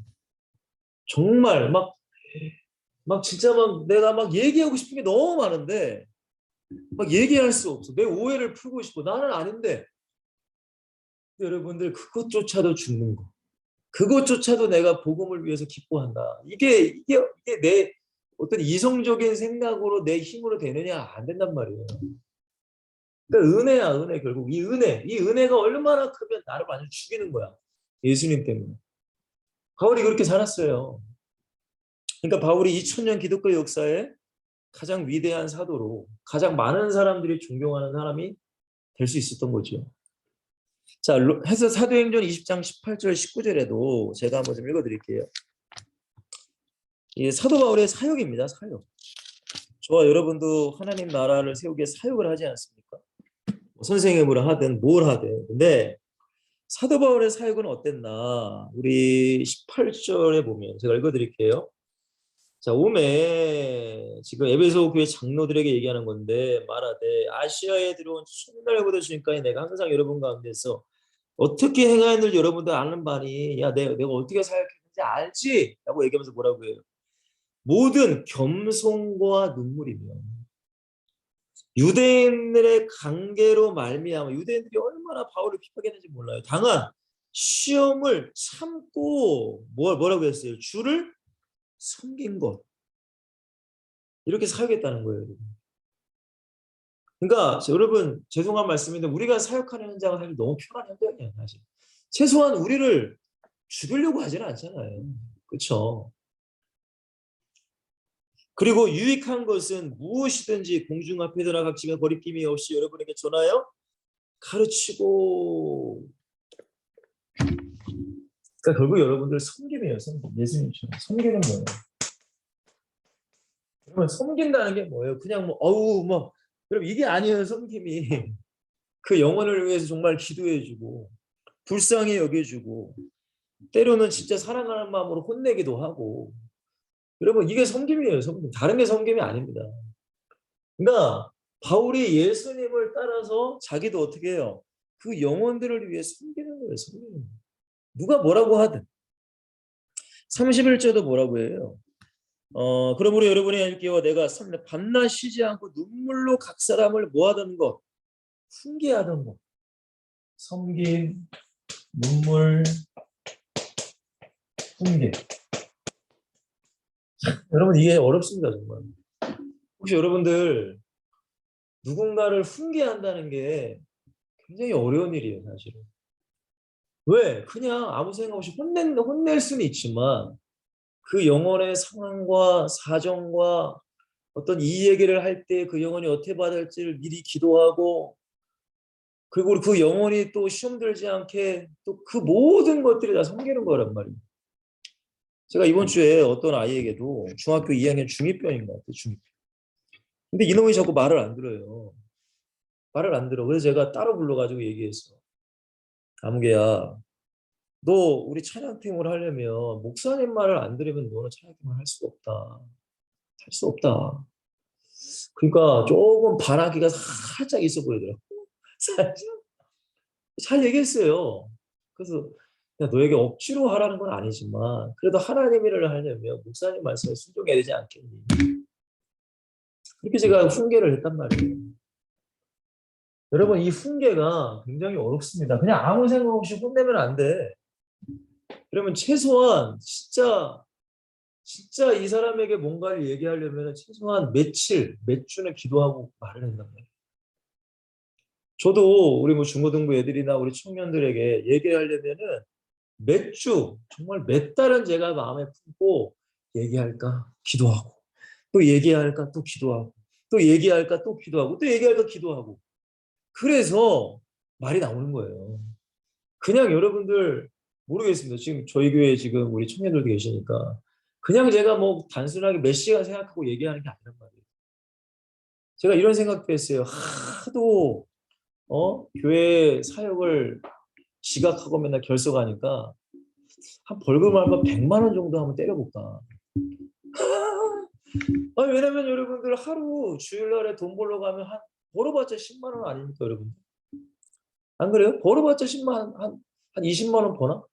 정말 막 진짜 막 내가 막 얘기하고 싶은 게 너무 많은데 막 얘기할 수 없어. 내 오해를 풀고 싶어. 나는 아닌데. 근데 여러분들 그것조차도 죽는 거. 그것조차도 내가 복음을 위해서 기뻐한다. 이게 내 어떤 이성적인 생각으로 내 힘으로 되느냐 안 된단 말이에요. 그러니까 은혜야 은혜 결국 이 은혜가 얼마나 크면 나를 완전 죽이는 거야. 예수님 때문에. 바울이 그렇게 살았어요. 그러니까 바울이 2000년 기독교 역사에 가장 위대한 사도로 가장 많은 사람들이 존경하는 사람이 될 수 있었던 거죠. 자, 해서 사도행전 20장 18절 19절에도 제가 한번 좀 읽어드릴게요. 이 사도 바울의 사역입니다. 사역. 저와 여러분도 하나님 나라를 세우기에 사역을 하지 않습니까? 선생님으로 하든 뭘 하든. 근데 사도 바울의 사역은 어땠나? 우리 18절에 보면 제가 읽어드릴게요. 자, 오메 지금 에베소 교회 장로들에게 얘기하는 건데 말하되 아시아에 들어온 첫날부터 지금까지 내가 항상 여러분 가운데서 어떻게 행하였는지 여러분들 아는 바니 야 내가 어떻게 사역했는지 알지? 라고 얘기하면서 뭐라고 해요? 모든 겸손과 눈물이며 유대인들의 관계로 말미암아 유대인들이 얼마나 바울을 핍박했는지 몰라요. 당한 시험을 참고 뭐라고 했어요? 주를 섬긴 것. 이렇게 사역했다는 거예요. 그러니까 여러분 죄송한 말씀인데 우리가 사역하는 현장은 사실 너무 편한 현장이에요. 사실. 최소한 우리를 죽이려고 하지는 않잖아요. 그렇죠? 그리고 유익한 것은 무엇이든지 공중 앞에서나 각지가 거리낌이 없이 여러분에게 전하여 가르치고 그러니까 결국 여러분들 섬김이에요. 섬김. 예수님처럼 섬기는 거예요. 그러면 섬긴다는 게 뭐예요? 그냥 여러분 이게 아니에요. 섬김이 그 영혼을 위해서 정말 기도해주고 불쌍히 여겨주고 때로는 진짜 사랑하는 마음으로 혼내기도 하고 여러분 이게 섬김이에요. 섬김. 다른 게 섬김이 아닙니다. 그러니까 바울이 예수님을 따라서 자기도 어떻게 해요? 그 영혼들을 위해 섬기는 거예요. 섬기는 거예요. 누가 뭐라고 하든 31절도 뭐라고 해요? 그러므로 여러분의 알기와 내가 밤낮 쉬지 않고 눈물로 각 사람을 모아던 것 훈계하던 것 섬김 눈물 훈계 여러분 이게 어렵습니다 정말. 혹시 여러분들 누군가를 훈계한다는 게 굉장히 어려운 일이에요 사실은. 왜? 그냥 아무 생각 없이 혼낼 수는 있지만 그 영혼의 상황과 사정과 어떤 이 얘기를 할 때 그 영혼이 어떻게 받을지를 미리 기도하고 그리고 그 영혼이 또 시험 들지 않게 또 그 모든 것들이 다 섬기는 거란 말이에요. 제가 이번 주에 어떤 아이에게도 중학교 2학년 중2병인 것 같아요. 중2병. 근데 이놈이 자꾸 말을 안 들어요. 말을 안 들어. 그래서 제가 따로 불러가지고 얘기했어. 아무개야, 너 우리 찬양팀을 하려면 목사님 말을 안 들으면 너는 찬양팀을 할 수가 없다. 할 수 없다. 그러니까 조금 바라기가 살짝 있어 보이더라고. 살짝. 잘 얘기했어요. 그래서 야, 너에게 억지로 하라는 건 아니지만 그래도 하나님 일을 하려면 목사님 말씀에 순종해야 되지 않겠니? 그렇게 제가 훈계를 했단 말이에요. 여러분 이 훈계가 굉장히 어렵습니다. 그냥 아무 생각 없이 혼내면 안 돼. 그러면 최소한 진짜 이 사람에게 뭔가를 얘기하려면 최소한 며칠, 몇 주는 기도하고 말을 한단 말이에요. 저도 우리 뭐 중고등부 애들이나 우리 청년들에게 얘기하려면은 몇 주, 정말 몇 달은 제가 마음에 품고 얘기할까 기도하고 또 얘기할까 또 기도하고 또 얘기할까 또 기도하고 또 얘기할까 기도하고 그래서 말이 나오는 거예요. 그냥 여러분들 모르겠습니다. 지금 저희 교회에 지금 우리 청년들도 계시니까 그냥 제가 뭐 단순하게 몇 시간 생각하고 얘기하는 게 아니란 말이에요. 제가 이런 생각도 했어요. 하도 교회 사역을 지각하고 맨날 결석하니까 한 벌금을 한번 100만 원 정도 한번 때려볼까. 아니, 왜냐면 여러분들 하루 주일날에 돈 벌러 가면 한 벌어봤자 10만 원 아닙니까 여러분? 안 그래요? 벌어봤자 10만 한 20만 원 버나?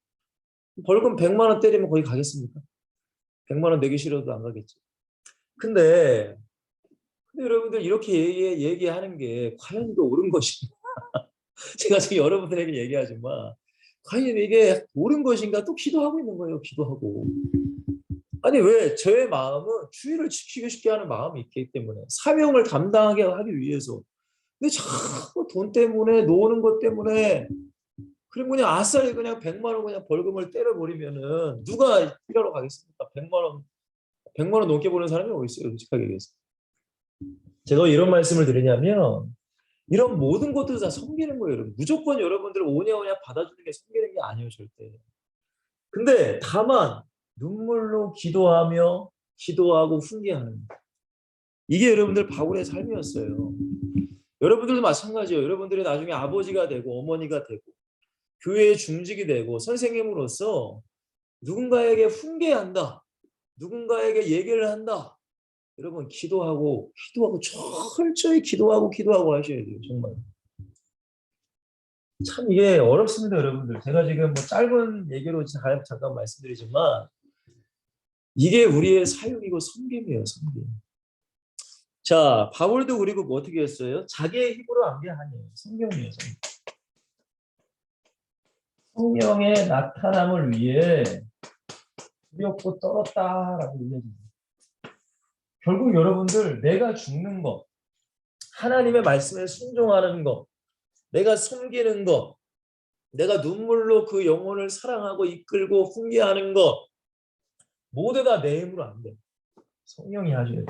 벌금 100만 원 때리면 거기 가겠습니까? 100만 원 내기 싫어도 안 가겠지. 근데, 근데 여러분들 이렇게 얘기하는 게 과연 이거 옳은 것인가? 제가 지금 여러분들에게 얘기하지만 과연 이게 옳은 것인가 또 기도하고 있는 거예요. 기도하고. 아니 왜 저의 마음은 주의를 지키고 싶게 하는 마음이 있기 때문에 사명을 감당하게 하기 위해서 근데 자꾸 돈 때문에 노는 것 때문에 그럼 그냥 아싸리 그냥 100만 원 그냥 벌금을 때려버리면은 누가 일하러 가겠습니까? 100만 원 넘게 버는 사람이 어디 있어요? 솔직하게 얘기해서. 제가 이런 말씀을 드리냐면 이런 모든 것들을 다 섬기는 거예요. 여러분. 무조건 여러분들을 오냐오냐 받아주는 게 섬기는 게 아니에요. 절대. 근데 다만 눈물로 기도하고 훈계하는 거. 이게 여러분들 바울의 삶이었어요. 여러분들도 마찬가지예요. 여러분들이 나중에 아버지가 되고 어머니가 되고 교회의 중직이 되고 선생님으로서 누군가에게 훈계한다. 누군가에게 얘기를 한다. 여러분 기도하고 철저히 기도하고 하셔야 돼요. 정말. 참 이게 어렵습니다, 여러분들. 제가 지금 뭐 짧은 얘기로 잠깐 말씀드리지만 이게 우리의 사역이고 섬김이에요, 섬김. 자, 바울도 그리고 뭐 어떻게 했어요? 자기의 힘으로 한 게 아니에요. 성경이에요. 성령의 나타남을 위해 두렵고 떨었다라고 얘기합니다. 결국 여러분들 내가 죽는 것, 하나님의 말씀에 순종하는 것, 내가 섬기는 것, 내가 눈물로 그 영혼을 사랑하고 이끌고 훈계하는 것 모두 다 내 힘으로 안 돼. 성령이 하셔야 돼.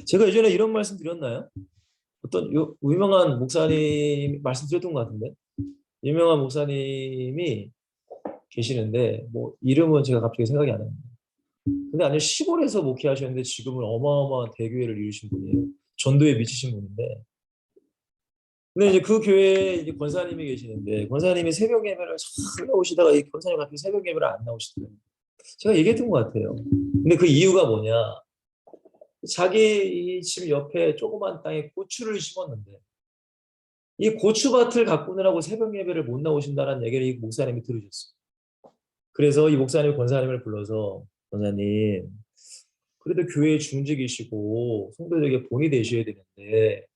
제가 예전에 이런 말씀 드렸나요? 어떤 유명한 목사님 말씀드렸던 것 같은데 유명한 목사님이 계시는데 뭐 이름은 제가 갑자기 생각이 안 납니다. 근데 아니 시골에서 목회하셨는데 지금은 어마어마한 대교회를 이루신 분이에요. 전도에 미치신 분인데 근데 이제 그 교회에 이제 권사님이 계시는데 권사님이 새벽 예배를 잘 나오시다가 이 권사님 같은 새벽 예배를 안 나오시더라고요. 제가 얘기했던 것 같아요. 근데 그 이유가 뭐냐? 자기 집 옆에 조그만 땅에 고추를 심었는데 이 고추밭을 가꾸느라고 새벽 예배를 못 나오신다는 얘기를 이 목사님이 들으셨어요. 그래서 이 목사님이 권사님을 불러서 권사님 그래도 교회 중직이시고 성도들에게 본이 되셔야 되는데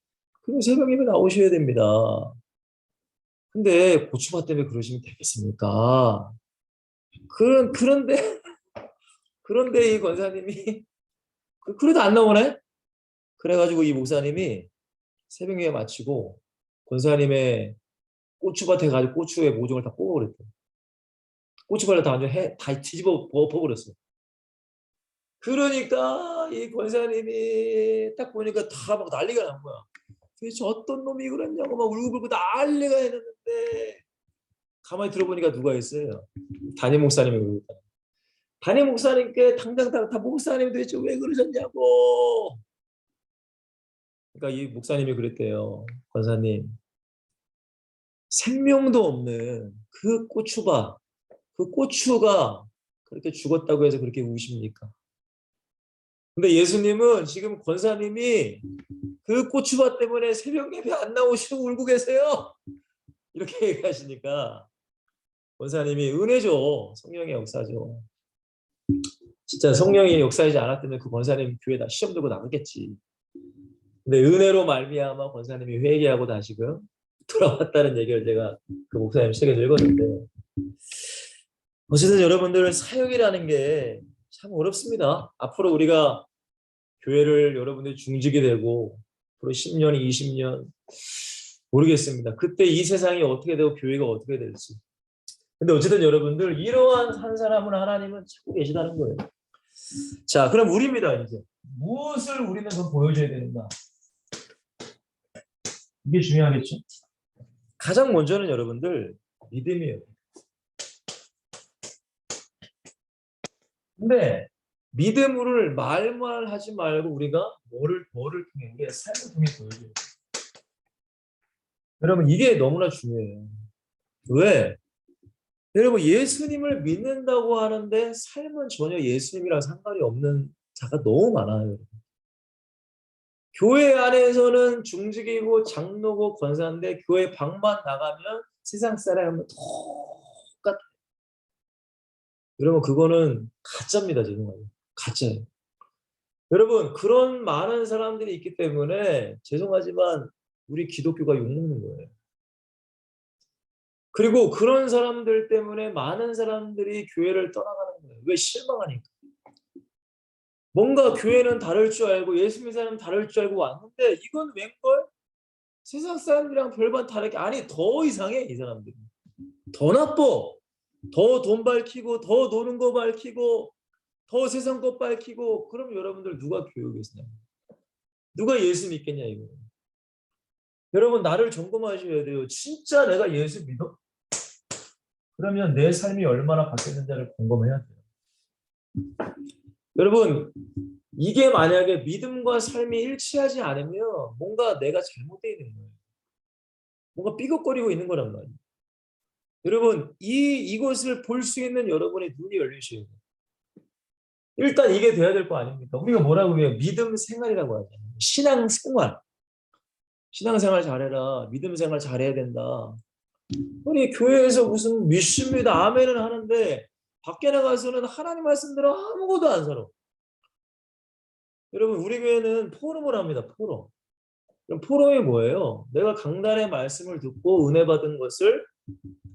그럼 새벽 예배 나오셔야 됩니다. 근데 고추밭 때문에 그러시면 되겠습니까? 그런데 그런데 이 권사님이 그래도 안 나오네? 그래가지고 이 목사님이 새벽 예배 마치고 권사님의 고추밭에 가지고 고추의 모종을 다 뽑아버렸대. 고추밭을 다 완전 다 뒤집어 엎어버렸어. 그러니까 이 권사님이 딱 보니까 다 막 난리가 난 거야. 도대체 어떤 놈이 그랬냐고 막 울고불고 난리가 했는데 가만히 들어보니까 누가 있어요? 담임 목사님이 그러고 있다. 담임 목사님께 당장 다 목사님 도대체 왜 그러셨냐고. 그러니까 이 목사님이 그랬대요. 권사님, 생명도 없는 그 고추밭, 그 고추가 그렇게 죽었다고 해서 그렇게 우십니까? 근데 예수님은 지금 권사님이 그 고추밭 때문에 새벽 예배 안 나오시고 울고 계세요. 이렇게 얘기하시니까 권사님이 은혜죠. 성령의 역사죠. 진짜 성령이 역사하지 않았다면 그 권사님 교회 다 시험 들고 나갔겠지. 근데 은혜로 말미암아 권사님이 회개하고 다시금 돌아왔다는 얘기를 제가 그 목사님 책에서 읽었는데, 어쨌든 여러분들 사역이라는 게 참 어렵습니다. 앞으로 우리가 교회를 여러분들이 중직이 되고 앞으로 10년, 20년 모르겠습니다. 그때 이 세상이 어떻게 되고 교회가 어떻게 될지. 근데 어쨌든 여러분들 이러한 한 사람은 하나님은 찾고 계시다는 거예요. 자, 그럼 우리입니다. 이제 무엇을 우리는 더 보여줘야 되는가? 이게 중요하겠죠. 가장 먼저는 여러분들 믿음이에요. 근데 믿음을 말만 하지 말고 우리가 뭐를 통해, 우리의 삶을 통해 보여줘요. 여러분 이게 너무나 중요해요. 왜? 여러분 예수님을 믿는다고 하는데 삶은 전혀 예수님이랑 상관이 없는 자가 너무 많아요. 교회 안에서는 중직이고 장로고 권사인데 교회 밖만 나가면 세상 사람은 똑같아요. 여러분 그거는 가짜입니다. 죄송해요. 가짜예요. 여러분 그런 많은 사람들이 있기 때문에 죄송하지만 우리 기독교가 욕먹는 거예요. 그리고 그런 사람들 때문에 많은 사람들이 교회를 떠나가는 거예요. 왜? 실망하니까. 뭔가 교회는 다를 줄 알고 예수 믿는 사람은 다를 줄 알고 왔는데 이건 웬걸? 세상 사람들이랑 별반 다르게, 아니 더 이상해. 이 사람들이 더 나빠. 더 돈 밝히고 더 노는 거 밝히고 더 세상 것 밝히고. 그럼 여러분들 누가 교육에 있냐? 누가 예수 믿겠냐 이거. 여러분 나를 점검하셔야 돼요. 진짜 내가 예수 믿어? 그러면 내 삶이 얼마나 바뀌었는지를 점검해야 돼요. 여러분 이게 만약에 믿음과 삶이 일치하지 않으면 뭔가 내가 잘못되어 있는 거예요. 뭔가 삐걱거리고 있는 거란 말이에요. 여러분 이것을 볼 수 있는 여러분의 눈이 열리셔야 돼요. 일단 이게 돼야 될 거 아닙니까? 우리가 뭐라고 해요? 믿음 생활이라고 하잖아요. 신앙생활. 신앙생활 잘해라. 믿음 생활 잘해야 된다. 아니 교회에서 무슨 믿습니다 아멘은 하는데 밖에 나가서는 하나님 말씀대로 아무것도 안 살아. 여러분 우리 교회는 포럼을 합니다. 포럼. 그럼 포럼이 뭐예요? 내가 강단의 말씀을 듣고 은혜 받은 것을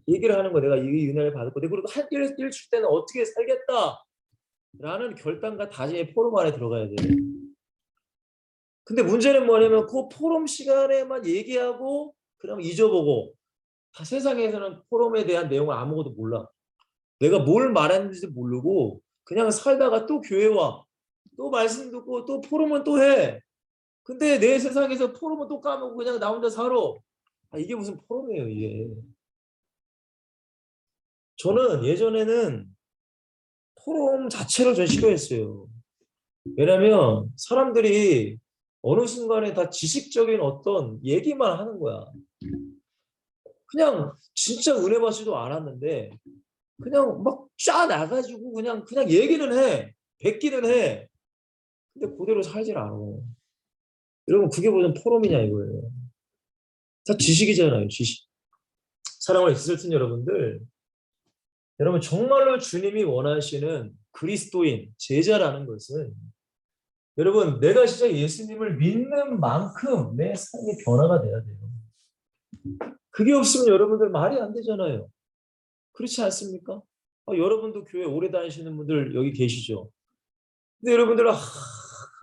얘기를 하는 거. 내가 이 은혜를 받았고 그리고 한 일 줄 때는 어떻게 살겠다 라는 결단과 다짐의 포럼 안에 들어가야 돼요. 근데 문제는 뭐냐면 그 포럼 시간에만 얘기하고 그럼 잊어보고, 다 세상에서는 포럼에 대한 내용을 아무것도 몰라. 내가 뭘 말했는지 모르고 그냥 살다가 또 교회 와. 또 말씀 듣고 또 포럼은 또 해. 근데 내 세상에서 포럼은 또 까먹고 그냥 나 혼자 살아. 이게 무슨 포럼이에요 이게. 저는 예전에는 포럼 자체를 전 싫어했어요. 왜냐면 사람들이 어느 순간에 다 지식적인 어떤 얘기만 하는 거야. 그냥 진짜 은혜 받지도 않았는데 그냥 막 쫙 나가지고 그냥 얘기는 해. 뱉기는 해. 근데 그대로 살질 않아. 여러분 그게 무슨 포럼이냐 이거예요. 다 지식이잖아요. 지식. 사랑을 있으신 여러분들, 여러분 정말로 주님이 원하시는 그리스도인, 제자라는 것은 여러분 내가 진짜 예수님을 믿는 만큼 내 삶의 변화가 돼야 돼요. 그게 없으면 여러분들 말이 안 되잖아요. 그렇지 않습니까? 여러분도 교회 오래 다니시는 분들 여기 계시죠? 근데 여러분들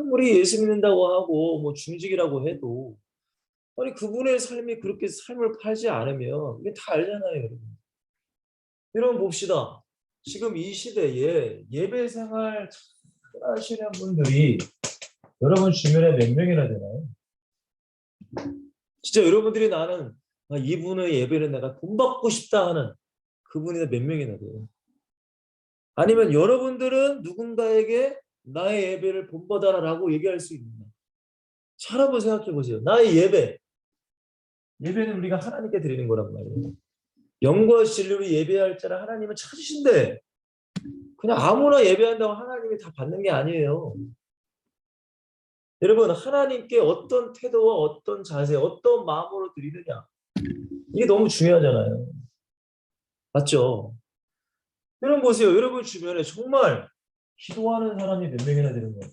아무리 예수 믿는다고 하고 뭐 중직이라고 해도 아니 그분의 삶이 그렇게 삶을 팔지 않으면 이게 다 알잖아요, 여러분. 여러분 봅시다. 지금 이 시대에 예배 생활 잘 하시는 분들이 여러분 주변에 몇 명이나 되나요? 진짜 여러분들이 나는 이분의 예배를 내가 본받고 싶다 하는 그분이 몇 명이나 돼요? 아니면 여러분들은 누군가에게 나의 예배를 본받아라라고 얘기할 수 있느냐? 잘 한번 생각해 보세요. 나의 예배는 우리가 하나님께 드리는 거란 말이에요. 영과 진리로 예배할 자를 하나님은 찾으신대. 그냥 아무나 예배한다고 하나님이 다 받는 게 아니에요. 여러분, 하나님께 어떤 태도와 어떤 자세, 어떤 마음으로 드리느냐. 이게 너무 중요하잖아요. 맞죠? 여러분 보세요. 여러분 주변에 정말 기도하는 사람이 몇 명이나 되는 거예요.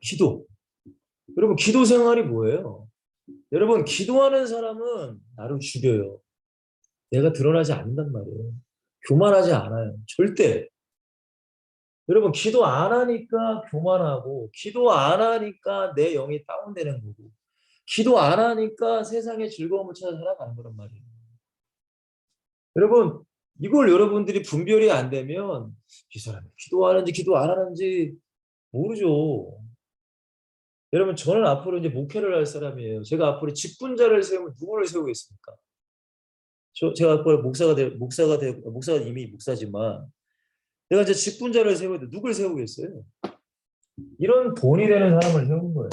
기도. 여러분 기도 생활이 뭐예요? 여러분 기도하는 사람은 나를 죽여요. 내가 드러나지 않는단 말이에요. 교만하지 않아요. 절대. 여러분 기도 안 하니까 교만하고 기도 안 하니까 내 영이 다운되는 거고 기도 안 하니까 세상의 즐거움을 찾아 살아가는 거란 말이에요. 여러분 이걸 여러분들이 분별이 안 되면 이 사람이 기도하는지 기도 안 하는지 모르죠. 여러분 저는 앞으로 이제 목회를 할 사람이에요. 제가 앞으로 직분자를 세우면 누구를 세우겠습니까? 제가 앞으로 목사가 이미 목사지만 내가 이제 직분자를 세워야 돼. 누굴 세우겠어요? 이런 본이 되는 사람을 세우는 거예요.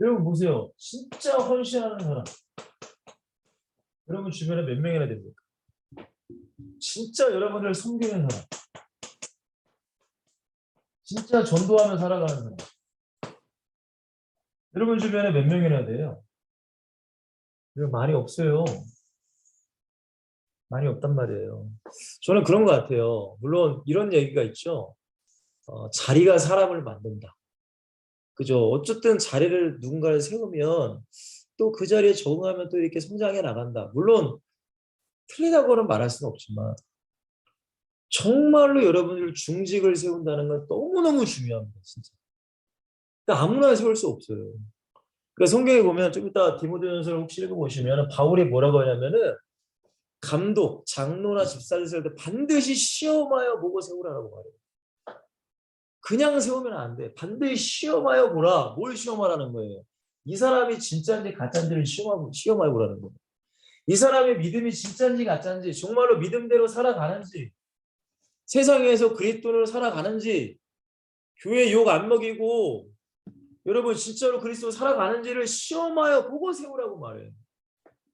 여러분 보세요. 진짜 헌신하는 사람. 여러분 주변에 몇 명이나 됩니까? 진짜 여러분을 섬기는 사람. 진짜 전도하며 살아가는 사람. 여러분 주변에 몇 명이나 돼요? 많이 없어요. 많이 없단 말이에요. 저는 그런 것 같아요. 물론 이런 얘기가 있죠. 자리가 사람을 만든다. 그죠? 어쨌든 자리를 누군가를 세우면 또 그 자리에 적응하면 또 이렇게 성장해 나간다. 물론 틀리다고는 말할 수는 없지만 정말로 여러분들 중직을 세운다는 건 너무너무 중요합니다. 진짜. 그러니까 아무나 세울 수 없어요. 그러니까 성경에 보면 좀 이따 디모데전서를 혹시 읽어보시면 바울이 뭐라고 하냐면은 감독, 장로나 집사를 세울 때 반드시 시험하여 보고 세우라고 말해요. 그냥 세우면 안 돼. 반드시 시험하여 보라. 뭘 시험하라는 거예요? 이 사람이 진짜인지 가짜인지를 시험하여 보라는 거예요. 이 사람의 믿음이 진짜인지 가짜인지 정말로 믿음대로 살아가는지 세상에서 그리스도를 살아가는지 교회 욕 안 먹이고 여러분 진짜로 그리스도 살아가는지를 시험하여 보고 세우라고 말해요.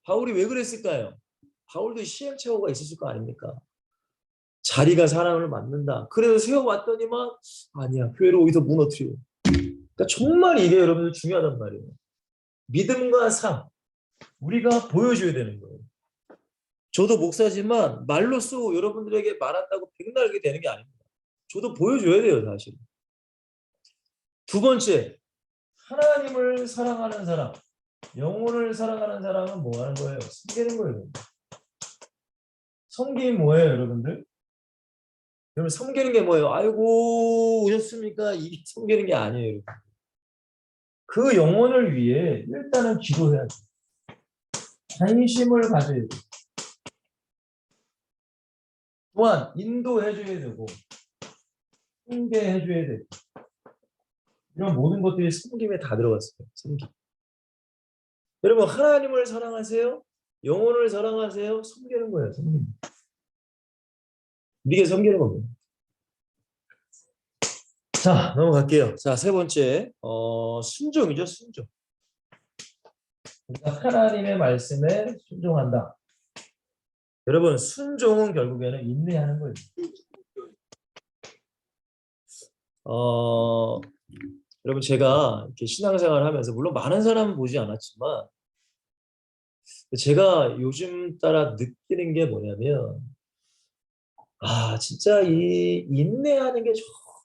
바울이 왜 그랬을까요? 바울도 시행착오가 있었을 거 아닙니까? 자리가 사람을 만든다. 그래서 세워왔더니만 아니야. 교회를 어디서 무너뜨려. 그러니까 정말 이게 여러분들 중요하단 말이에요. 믿음과 삶. 우리가 보여줘야 되는 거예요. 저도 목사지만 말로써 여러분들에게 말한다고 백날 알게 되는 게 아닙니다. 저도 보여줘야 돼요, 사실. 두 번째, 하나님을 사랑하는 사람, 영혼을 사랑하는 사람은 뭐 하는 거예요? 섬기는 거예요. 섬김이 뭐예요, 여러분들? 여러분 섬기는 게 뭐예요? 아이고 오셨습니까? 이게 섬기는 게 아니에요. 여러분. 그 영혼을 위해 일단은 기도해야 돼요. 관심을 가져야 돼요. 또한 인도해줘야 되고 훈계해줘야 되고 이런 모든 것들이 섬김에 다 들어갔어요. 섬김. 여러분 하나님을 사랑하세요? 영혼을 사랑하세요? 섬기는 거예요. 섬김. 이게 섬기는 겁니다. 자 넘어갈게요. 자 세 번째 순종이죠. 순종. 우리가 하나님의 말씀에 순종한다. 여러분 순종은 결국에는 인내하는 거예요. 여러분 제가 이렇게 신앙생활을 하면서 물론 많은 사람은 보지 않았지만 제가 요즘 따라 느끼는 게 뭐냐면 진짜 이 인내하는 게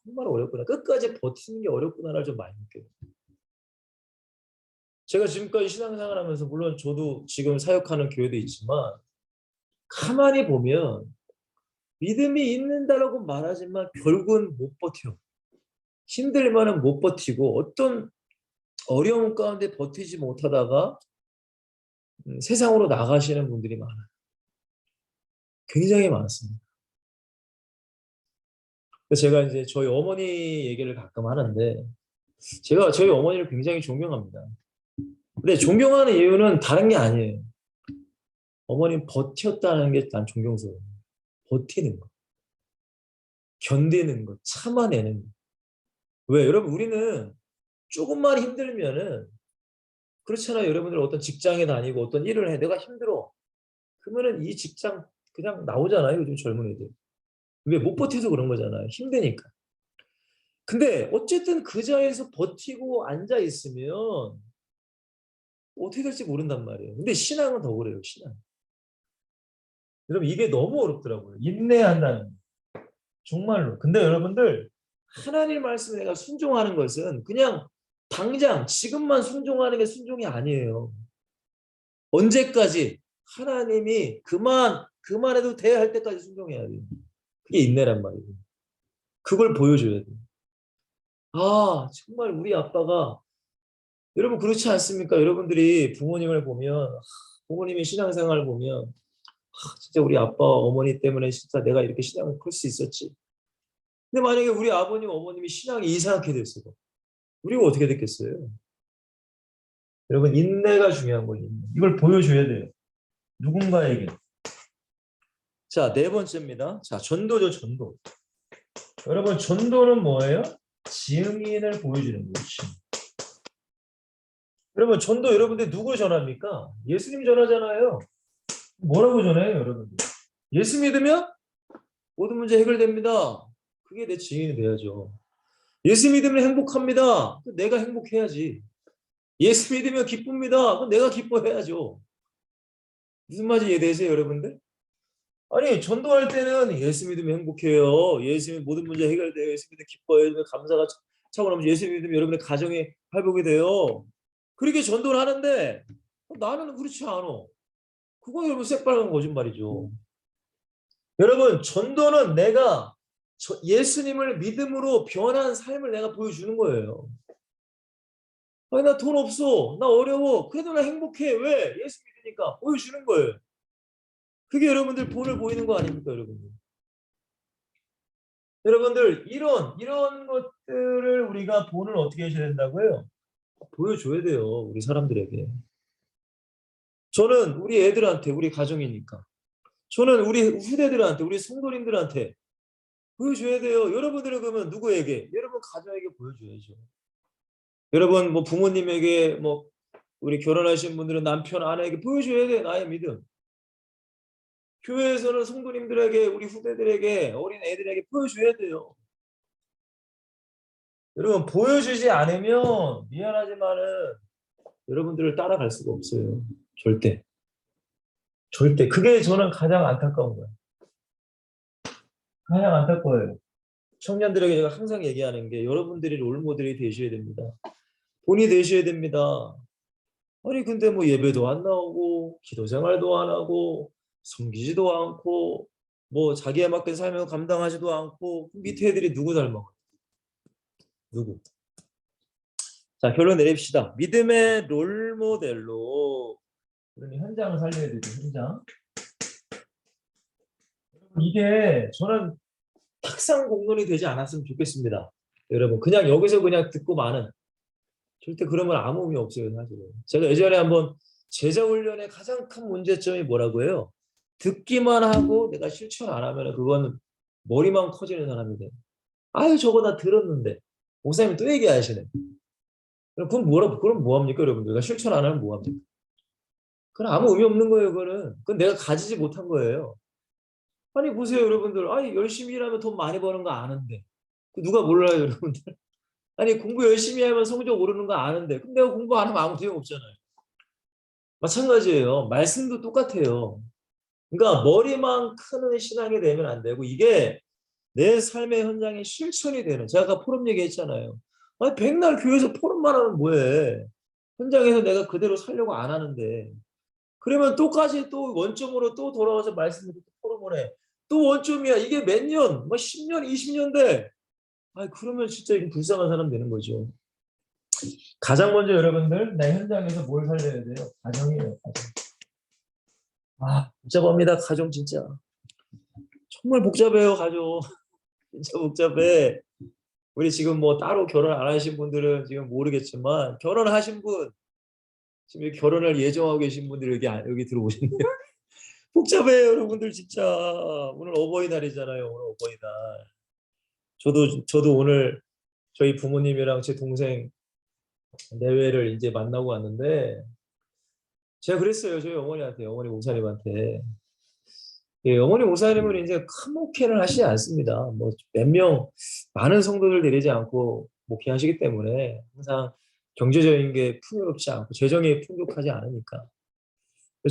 정말 어렵구나. 끝까지 버티는 게 어렵구나를 좀 많이 느껴요. 제가 지금까지 신앙생활 하면서 물론 저도 지금 사역하는 교회도 있지만 가만히 보면 믿음이 있는다라고 말하지만 결국은 못 버텨. 힘들면은 못 버티고 어떤 어려움 가운데 버티지 못하다가 세상으로 나가시는 분들이 많아요. 굉장히 많습니다. 그래서 제가 이제 저희 어머니 얘기를 가끔 하는데 제가 저희 어머니를 굉장히 존경합니다. 근데 존경하는 이유는 다른 게 아니에요. 어머님 버텼다는 게 난 존경스러워요. 버티는 거, 견디는 거, 참아내는 거. 왜? 여러분 우리는 조금만 힘들면은 그렇잖아요. 여러분들 어떤 직장에 다니고 어떤 일을 해. 내가 힘들어. 그러면은 이 직장 그냥 나오잖아요. 요즘 젊은 애들. 왜? 못 버텨서 그런 거잖아요. 힘드니까. 근데 어쨌든 그 자리에서 버티고 앉아 있으면 어떻게 될지 모른단 말이에요. 근데 신앙은 더 그래요. 신앙. 여러분 이게 너무 어렵더라고요. 인내한다는 거. 정말로. 근데 여러분들 하나님 말씀에 내가 순종하는 것은 그냥 당장 지금만 순종하는 게 순종이 아니에요. 언제까지 하나님이 그만해도 돼 할 때까지 순종해야 돼요. 그게 인내란 말이에요. 그걸 보여줘야 돼요. 아 정말 우리 아빠가 여러분 그렇지 않습니까? 여러분들이 부모님을 보면 부모님의 신앙생활을 보면 진짜 우리 아빠 어머니 때문에 진짜 내가 이렇게 신앙을 클 수 있었지. 근데 만약에 우리 아버님 어머님이 신앙이 이상하게 됐어요. 우리가 어떻게 됐겠어요? 여러분 인내가 중요한 거예요. 이걸 보여줘야 돼요. 누군가에게. 자, 네 번째입니다. 자, 전도죠, 전도. 여러분 전도는 뭐예요? 증인을 보여주는 거예요. 여러분 전도 여러분들 누구 전합니까? 예수님 전하잖아요. 뭐라고 전해요, 여러분들? 예수 믿으면 모든 문제 해결됩니다. 그게 내 증인이 돼야죠. 예수 믿으면 행복합니다. 내가 행복해야지. 예수 믿으면 기쁩니다. 내가 기뻐해야죠. 무슨 말인지 이해되세요, 여러분들? 아니, 전도할 때는 예수 믿으면 행복해요. 예수 믿으면 모든 문제 해결돼요. 예수 믿으면 기뻐해요. 감사가 차고 나면 예수 믿으면 여러분의 가정에 회복이 돼요. 그렇게 전도를 하는데 나는 그렇지 않아. 그건 여러분 새빨간 거짓말이죠. 여러분 전도는 내가 예수님을 믿음으로 변한 삶을 내가 보여주는 거예요. 아니 나 돈 없어. 나 어려워. 그래도 나 행복해. 왜? 예수 믿으니까 보여주는 거예요. 그게 여러분들 본을 보이는 거 아닙니까, 여러분들? 여러분들 이런 것들을 우리가 본을 어떻게 하셔야 된다고요? 보여줘야 돼요. 우리 사람들에게. 저는 우리 애들한테 우리 가정이니까. 저는 우리 후대들한테 우리 성도님들한테 보여줘야 돼요. 여러분들은 그러면 누구에게? 여러분 가정에게 보여줘야죠. 여러분 뭐 부모님에게 뭐 우리 결혼하신 분들은 남편 아내에게 보여줘야 돼. 나의 믿음. 교회에서는 성도님들에게 우리 후배들에게 어린 애들에게 보여줘야 돼요. 여러분 보여주지 않으면 미안하지만은 여러분들을 따라갈 수가 없어요. 절대. 절대. 그게 저는 가장 안타까운 거예요. 가장 안타까워요. 청년들에게 제가 항상 얘기하는 게 여러분들이 롤모델이 되셔야 됩니다. 본이 되셔야 됩니다. 아니 근데 뭐 예배도 안 나오고 기도 생활도 안 하고 섬기지도 않고 뭐 자기에 맞게 삶을 감당하지도 않고 밑에 애들이 누구 닮아? 누구? 자 결론 내립시다. 믿음의 롤모델로 그러니 현장을 살려야 되죠. 현장. 이게 저는 탁상 공론이 되지 않았으면 좋겠습니다. 여러분 그냥 여기서 그냥 듣고 마는 절대 그러면 아무 의미 없어요. 사실은. 제가 예전에 한번 제자훈련의 가장 큰 문제점이 뭐라고 해요? 듣기만 하고 내가 실천 안 하면 그건 머리만 커지는 사람이 돼. 아유 저거 다 들었는데 목사님이 또 얘기하시네. 그럼 뭐합니까 여러분들? 내가 실천 안 하면 뭐합니까? 그건 아무 의미 없는 거예요. 그건 내가 가지지 못한 거예요. 아니 보세요 여러분들. 아니 열심히 일하면 돈 많이 버는 거 아는데 누가 몰라요 여러분들? 아니 공부 열심히 하면 성적 오르는 거 아는데 그럼 내가 공부 안 하면 아무 소용 없잖아요. 마찬가지예요. 말씀도 똑같아요. 그러니까 머리만 크는 신앙이 되면 안 되고 이게 내 삶의 현장에 실천이 되는. 제가 아까 포럼 얘기했잖아요. 아니 백날 교회에서 포럼만 하면 뭐해. 현장에서 내가 그대로 살려고 안 하는데 그러면 똑같이 또 원점으로 또 돌아와서 말씀을 듣고 포럼을 해. 또 원점이야. 이게 몇 년, 뭐 10년, 20년 돼. 아니 그러면 진짜 이거 불쌍한 사람 되는 거죠. 가장 먼저 여러분들 내 현장에서 뭘 살려야 돼요? 가정이에요. 가정. 복잡합니다. 가정 진짜. 정말 복잡해요. 가정. 진짜 복잡해. 우리 지금 뭐 따로 결혼 안 하신 분들은 지금 모르겠지만 결혼하신 분 지금 결혼을 예정하고 계신 분들이 여기 들어오셨네요. 복잡해요, 여러분들 진짜. 오늘 어버이날이잖아요. 오늘 어버이날. 저도 오늘 저희 부모님이랑 제 동생 내외를 이제 만나고 왔는데 제가 그랬어요. 저희 어머니한테, 어머니 목사님한테. 예, 어머니 목사님은 이제 큰 목회를 하시지 않습니다. 뭐 몇 명 많은 성도들 데리지 않고 목회하시기 때문에 항상 경제적인 게 풍요롭지 않고 재정이 풍족하지 않으니까.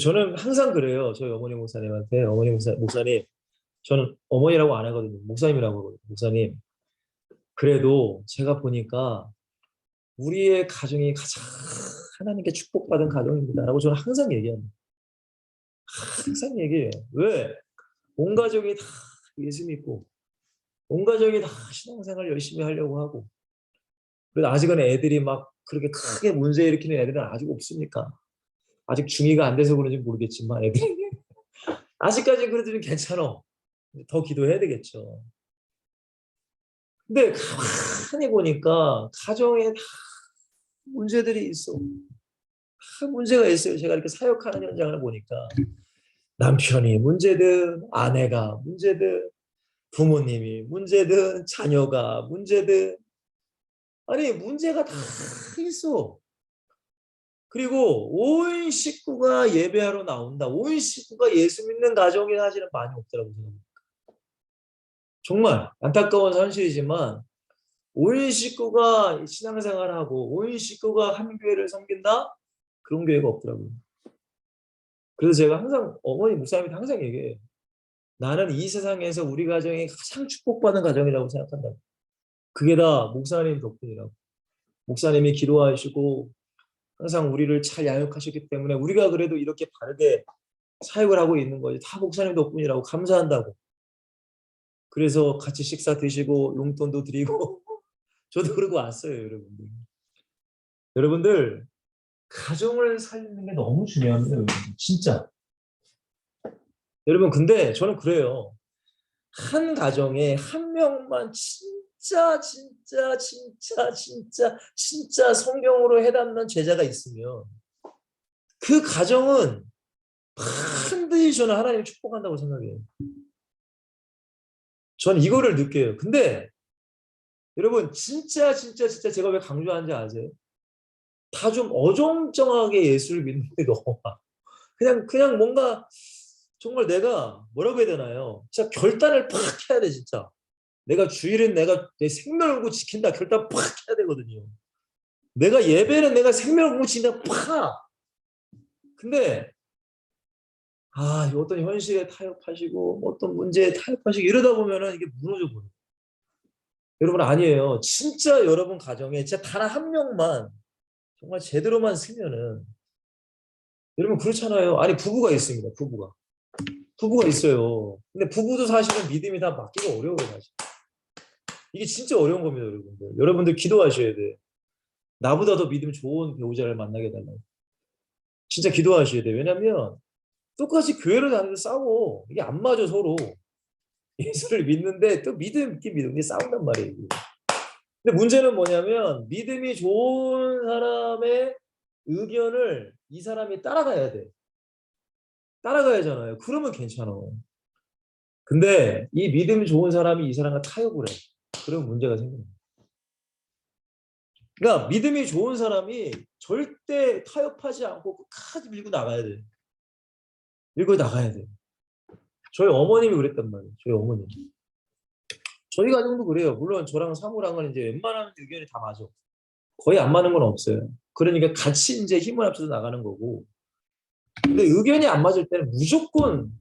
저는 항상 그래요. 저희 어머니 목사님한테 어머니 목사님 저는 어머니라고 안 하거든요. 목사님이라고 하거든요. 목사님. 그래도 제가 보니까 우리의 가정이 가장 하나님께 축복받은 가정입니다라고 저는 항상 얘기합니다. 항상 얘기해요. 왜? 온 가족이 다 예수 믿고 온 가족이 다 신앙생활 열심히 하려고 하고 그래도 아직은 애들이 막 그렇게 크게 문제 일으키는 애들은 아직 없으니까 아직 중2가 안 돼서 그런지 모르겠지만 애들이 아직까지 그래도 좀 괜찮아. 더 기도해야 되겠죠. 근데 가만히 보니까 가정에 다 문제들이 있어. 다 문제가 있어요. 제가 이렇게 사역하는 현장을 보니까 남편이 문제든 아내가 문제든 부모님이 문제든 자녀가 문제든 아니 문제가 다 있어. 그리고 온 식구가 예배하러 나온다. 온 식구가 예수 믿는 가정이 사실은 많이 없더라고요. 정말 안타까운 현실이지만 온 식구가 신앙생활하고 온 식구가 한 교회를 섬긴다? 그런 교회가 없더라고요. 그래서 제가 항상 어머니 목사님한테 항상 얘기해요. 나는 이 세상에서 우리 가정이 가장 축복받은 가정이라고 생각한다. 그게 다 목사님 덕분이라고. 목사님이 기도하시고 항상 우리를 잘 양육하셨기 때문에 우리가 그래도 이렇게 바르게 사역을 하고 있는 거지. 다 목사님 덕분이라고 감사한다고. 그래서 같이 식사 드시고 용돈도 드리고 저도 그러고 왔어요, 여러분들. 여러분들 가정을 살리는 게 너무 중요합니다, 여러분. 진짜. 여러분 근데 저는 그래요. 한 가정에 한 명만 진짜 성경으로 해담는 제자가 있으면 그 가정은 반드시 저는 하나님이 축복한다고 생각해요. 전 이거를 느껴요. 근데 여러분 진짜 제가 왜 강조하는지 아세요? 다 좀 어정쩡하게 예수를 믿는 게 너무 많아. 그냥 뭔가 정말 내가 뭐라고 해야 되나요? 진짜 결단을 팍 해야 돼 진짜. 내가 주일은 내가 내 생명을 걸고 지킨다. 결단 팍 해야 되거든요. 내가 예배는 내가 생명을 걸고 지킨다. 팍. 근데 어떤 현실에 타협하시고 어떤 문제에 타협하시고 이러다 보면은 이게 무너져 버려. 여러분 아니에요. 진짜 여러분 가정에 진짜 단 한 명만 정말 제대로만 쓰면은 여러분 그렇잖아요. 아니 부부가 있습니다. 부부가 있어요. 근데 부부도 사실은 믿음이 다 맞기가 어려워요. 사실. 이게 진짜 어려운 겁니다. 여러분들. 여러분들 기도하셔야 돼. 나보다 더 믿음 좋은 배우자를 만나게 해달라고. 진짜 기도하셔야 돼. 왜냐면 똑같이 교회를 다니면서 싸워. 이게 안 맞아 서로. 예수를 믿는데 또 믿음 있긴 믿음이 싸운단 말이에요. 근데 문제는 뭐냐면 믿음이 좋은 사람의 의견을 이 사람이 따라가야 돼. 따라가야잖아요. 그러면 괜찮아. 근데 이 믿음이 좋은 사람이 이 사람과 타협을 해. 그러면 문제가 생깁니다. 그러니까 믿음이 좋은 사람이 절대 타협하지 않고 끝까지 밀고 나가야 돼. 밀고 나가야 돼. 저희 어머님이 그랬단 말이에요. 저희 어머님. 저희 가정도 그래요. 물론 저랑 사모랑은 이제 웬만한 의견이 다 맞아. 거의 안 맞는 건 없어요. 그러니까 같이 이제 힘을 합쳐서 나가는 거고. 근데 의견이 안 맞을 때는 무조건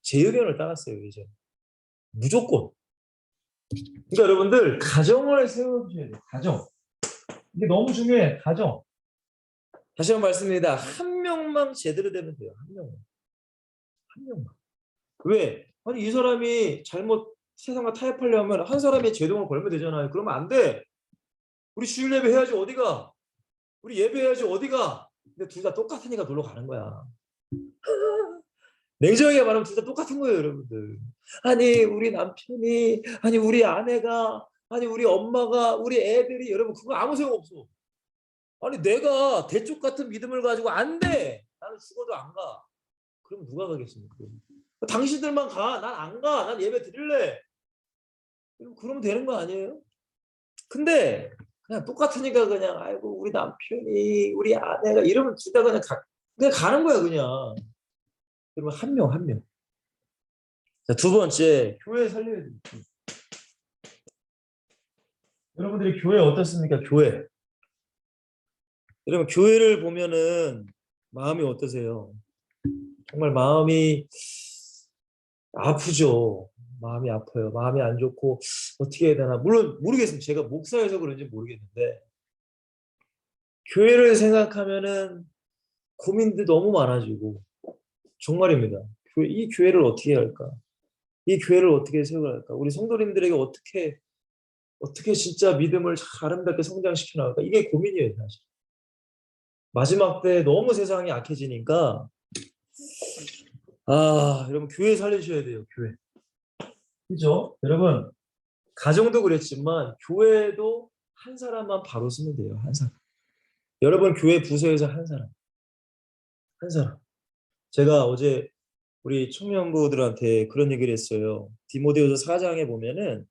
제 의견을 따랐어요. 이제 무조건. 그러니까 여러분들 가정을 세워주셔야 돼요. 가정. 이게 너무 중요해. 가정. 다시 한번 말씀드립니다. 한 명만 제대로 되면 돼요. 한 명만. 한 명만. 왜? 아니 이 사람이 잘못 세상과 타협하려면 한 사람이 제동을 걸면 되잖아요. 그러면 안 돼. 우리 주일 예배 해야지 어디가? 우리 예배해야지 어디가? 근데 둘 다 똑같으니까 놀러 가는 거야. 냉정하게 말하면 둘 다 똑같은 거예요, 여러분들. 아니 우리 남편이, 아니 우리 아내가, 아니 우리 엄마가, 우리 애들이, 여러분 그거 아무 소용 없어. 아니 내가 대쪽 같은 믿음을 가지고 안 돼. 나는 죽어도 안 가. 그럼 누가 가겠습니까? 당신들만 가. 난 안 가. 난 예배 드릴래. 그러면 되는 거 아니에요? 근데 그냥 똑같으니까 그냥 아이고 우리 남편이, 우리 아내가 이러면 둘 다 그냥 가는 거야 그냥. 그러면 한 명 한 명. 자, 두 번째, 교회 살려야 됩니다. 여러분들이 교회 어떻습니까? 교회. 여러분 교회를 보면은 마음이 어떠세요? 정말 마음이 아프죠. 마음이 아파요. 마음이 안 좋고 어떻게 해야 되나. 물론 모르겠습니다. 제가 목사여서 그런지 모르겠는데 교회를 생각하면은 고민도 너무 많아지고 정말입니다. 이 교회를 어떻게 해야 할까? 이 교회를 어떻게 세워야 할까? 우리 성도님들에게 어떻게 진짜 믿음을 잘 아름답게 성장시켜 나갈까? 이게 고민이에요, 사실. 마지막 때 너무 세상이 악해지니까 여러분 교회 살리셔야 돼요, 교회. 그죠? 여러분 가정도 그랬지만 교회도 한 사람만 바로 쓰면 돼요, 한 사람. 여러분 교회 부서에서 한 사람, 한 사람. 제가 어제 우리 청년부들한테 그런 얘기를 했어요. 디모데후서 4장에 보면은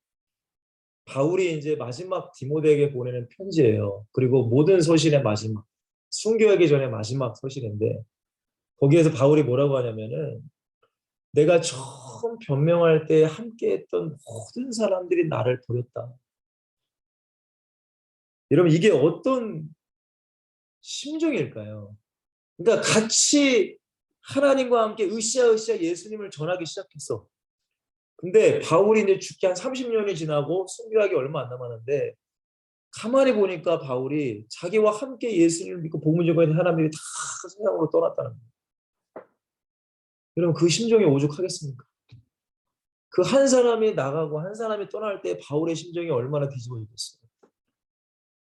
바울이 이제 마지막 디모데에게 보내는 편지예요. 그리고 모든 서신의 마지막, 순교하기 전에 마지막 서신인데 거기에서 바울이 뭐라고 하냐면은 내가 처음 변명할 때 함께했던 모든 사람들이 나를 버렸다. 여러분 이게 어떤 심정일까요? 그러니까 같이 하나님과 함께 으쌰으쌰 예수님을 전하기 시작했어. 근데 바울이 이제 죽기 한 30년이 지나고 순교하기 얼마 안 남았는데 가만히 보니까 바울이 자기와 함께 예수님을 믿고 복음을 전하는 사람들이 다 세상으로 떠났다는 거예요. 여러분 그 심정이 오죽하겠습니까? 그 한 사람이 나가고 한 사람이 떠날 때 바울의 심정이 얼마나 뒤집어지겠어요.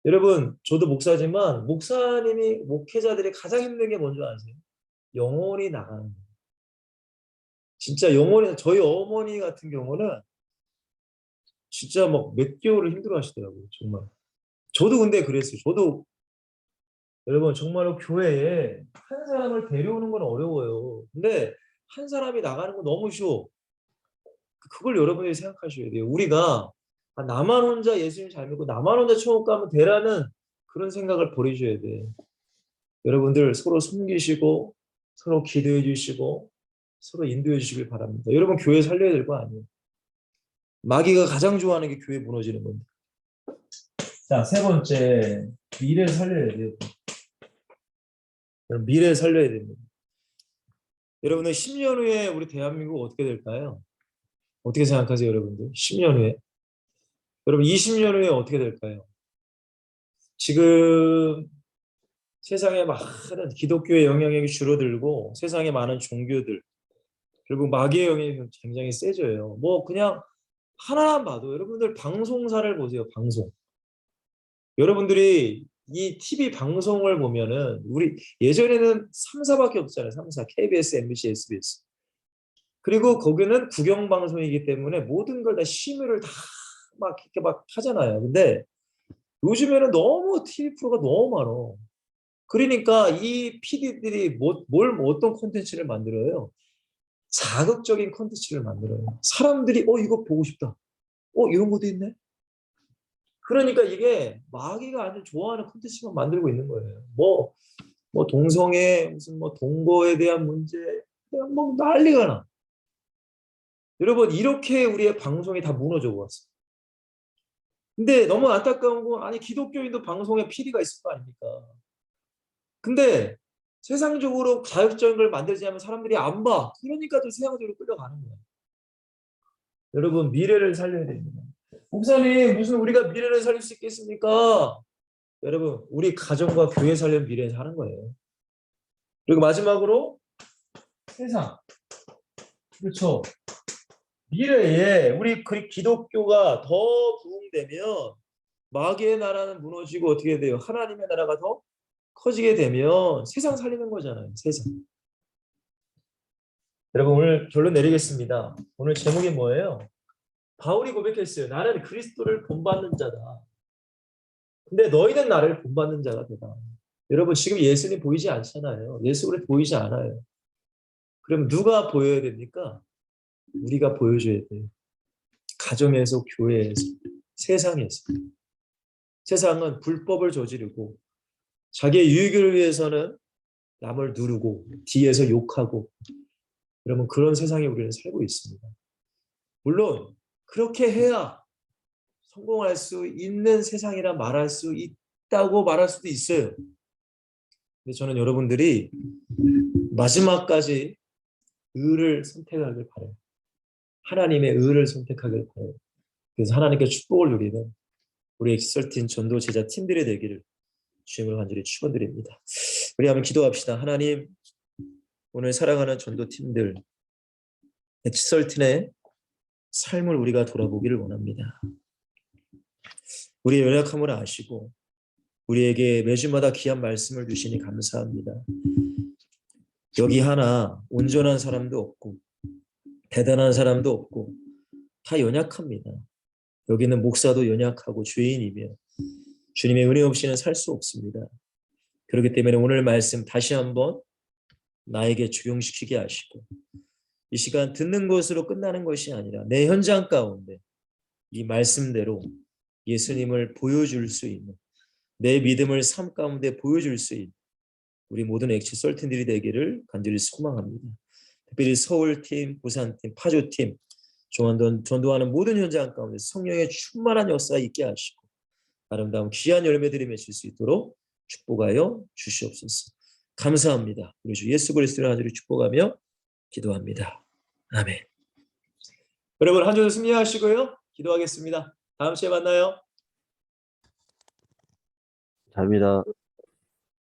여러분 저도 목사지만 목사님이 목회자들이 가장 힘든 게 뭔지 아세요? 영혼이 나가는 거예요. 진짜 영혼이. 저희 어머니 같은 경우는 진짜 막 몇 개월을 힘들어 하시더라고요. 정말. 저도 근데 그랬어요. 저도 여러분 정말로 교회에 한 사람을 데려오는 건 어려워요. 근데 한 사람이 나가는 건 너무 쉬워. 그걸 여러분이 생각하셔야 돼요. 우리가 나만 혼자 예수님 잘 믿고 나만 혼자 천국 가면 되라는 그런 생각을 버리셔야 돼요. 여러분들 서로 섬기시고 서로 기도해 주시고 서로 인도해 주시길 바랍니다. 여러분 교회 살려야 될 거 아니에요. 마귀가 가장 좋아하는 게 교회 무너지는 겁니다. 자, 세 번째, 미래를 살려야 돼요. 미래를 살려야 됩니다. 여러분은 10년 후에 우리 대한민국 어떻게 될까요? 어떻게 생각하세요, 여러분들? 10년 후에? 여러분 20년 후에 어떻게 될까요? 지금 세상에 많은 기독교의 영향력이 줄어들고 세상에 많은 종교들 그리고 마귀의 영향이 굉장히 세져요. 뭐 그냥 하나만 봐도 여러분들 방송사를 보세요. 방송. 여러분들이 이 TV 방송을 보면은 우리 예전에는 3사밖에 없잖아요. 3사. KBS, MBC, SBS. 그리고 거기는 국영방송이기 때문에 모든 걸 다 심의를 다 막 이렇게 막 하잖아요. 근데 요즘에는 너무 TV 프로가 너무 많아. 그러니까 이 PD들이 어떤 콘텐츠를 만들어요? 자극적인 콘텐츠를 만들어요. 사람들이 이거 보고 싶다. 이런 것도 있네. 그러니까 이게 마귀가 아주 좋아하는 콘텐츠만 만들고 있는 거예요. 뭐 동성애 무슨 뭐 동거에 대한 문제 그냥 뭐 난리가 나. 여러분 이렇게 우리의 방송이 다 무너져 왔어. 근데 너무 안타까운 건 아니 기독교인도 방송에 PD가 있을 거 아닙니까? 근데 세상적으로 자극적인 걸 만들지 않으면 사람들이 안 봐. 그러니까 또 세상적으로 끌려가는 거예요. 여러분 미래를 살려야 됩니다. 목사님 무슨 우리가 미래를 살릴 수 있겠습니까? 여러분 우리 가정과 교회 살려면 미래에서 하는 거예요. 그리고 마지막으로 세상. 그렇죠. 미래에 우리 기독교가 더 부흥되면 마귀의 나라는 무너지고 어떻게 돼요? 하나님의 나라가 더 커지게 되면 세상 살리는 거잖아요. 세상. 여러분 오늘 결론 내리겠습니다. 오늘 제목이 뭐예요? 바울이 고백했어요. 나는 그리스도를 본받는 자다. 근데 너희는 나를 본받는 자가 되라. 여러분 지금 예수님 보이지 않잖아요. 예수 그리스도 보이지 않아요. 그럼 누가 보여야 됩니까? 우리가 보여줘야 돼요. 가정에서, 교회에서, 세상에서. 세상은 불법을 저지르고 자기의 유익을 위해서는 남을 누르고 뒤에서 욕하고 여러분 그런 세상에 우리는 살고 있습니다. 물론 그렇게 해야 성공할 수 있는 세상이라 말할 수 있다고 말할 수도 있어요. 근데 저는 여러분들이 마지막까지 의를 선택하길 바라요. 하나님의 의를 선택하길 바라요. 그래서 하나님께 축복을 누리는 우리 엑설틴 전도 제자 팀들이 되기를 주님을 간절히 축원드립니다. 우리 한번 기도합시다. 하나님, 오늘 사랑하는 전도 팀들 엑설틴의 삶을 우리가 돌아보기를 원합니다. 우리의 연약함을 아시고 우리에게 매주마다 귀한 말씀을 주시니 감사합니다. 여기 하나 온전한 사람도 없고 대단한 사람도 없고 다 연약합니다. 여기는 목사도 연약하고 죄인이며 주님의 은혜 없이는 살 수 없습니다. 그렇기 때문에 오늘 말씀 다시 한번 나에게 적용시키게 하시고 이 시간 듣는 것으로 끝나는 것이 아니라 내 현장 가운데 이 말씀대로 예수님을 보여줄 수 있는 내 믿음을 삶 가운데 보여줄 수 있는 우리 모든 엑설틴들이 되기를 간절히 소망합니다. 특별히 서울팀, 부산팀, 파주팀, 전도하는 모든 현장 가운데 성령의 충만한 역사가 있게 하시고 아름다운 귀한 열매들이 맺을 수 있도록 축복하여 주시옵소서. 감사합니다. 우리 주 예수 그리스도를 간절히 축복하며 기도합니다. 아멘. 여러분 한 주도 승리하시고요. 기도하겠습니다. 다음 주에 만나요. 감사합니다.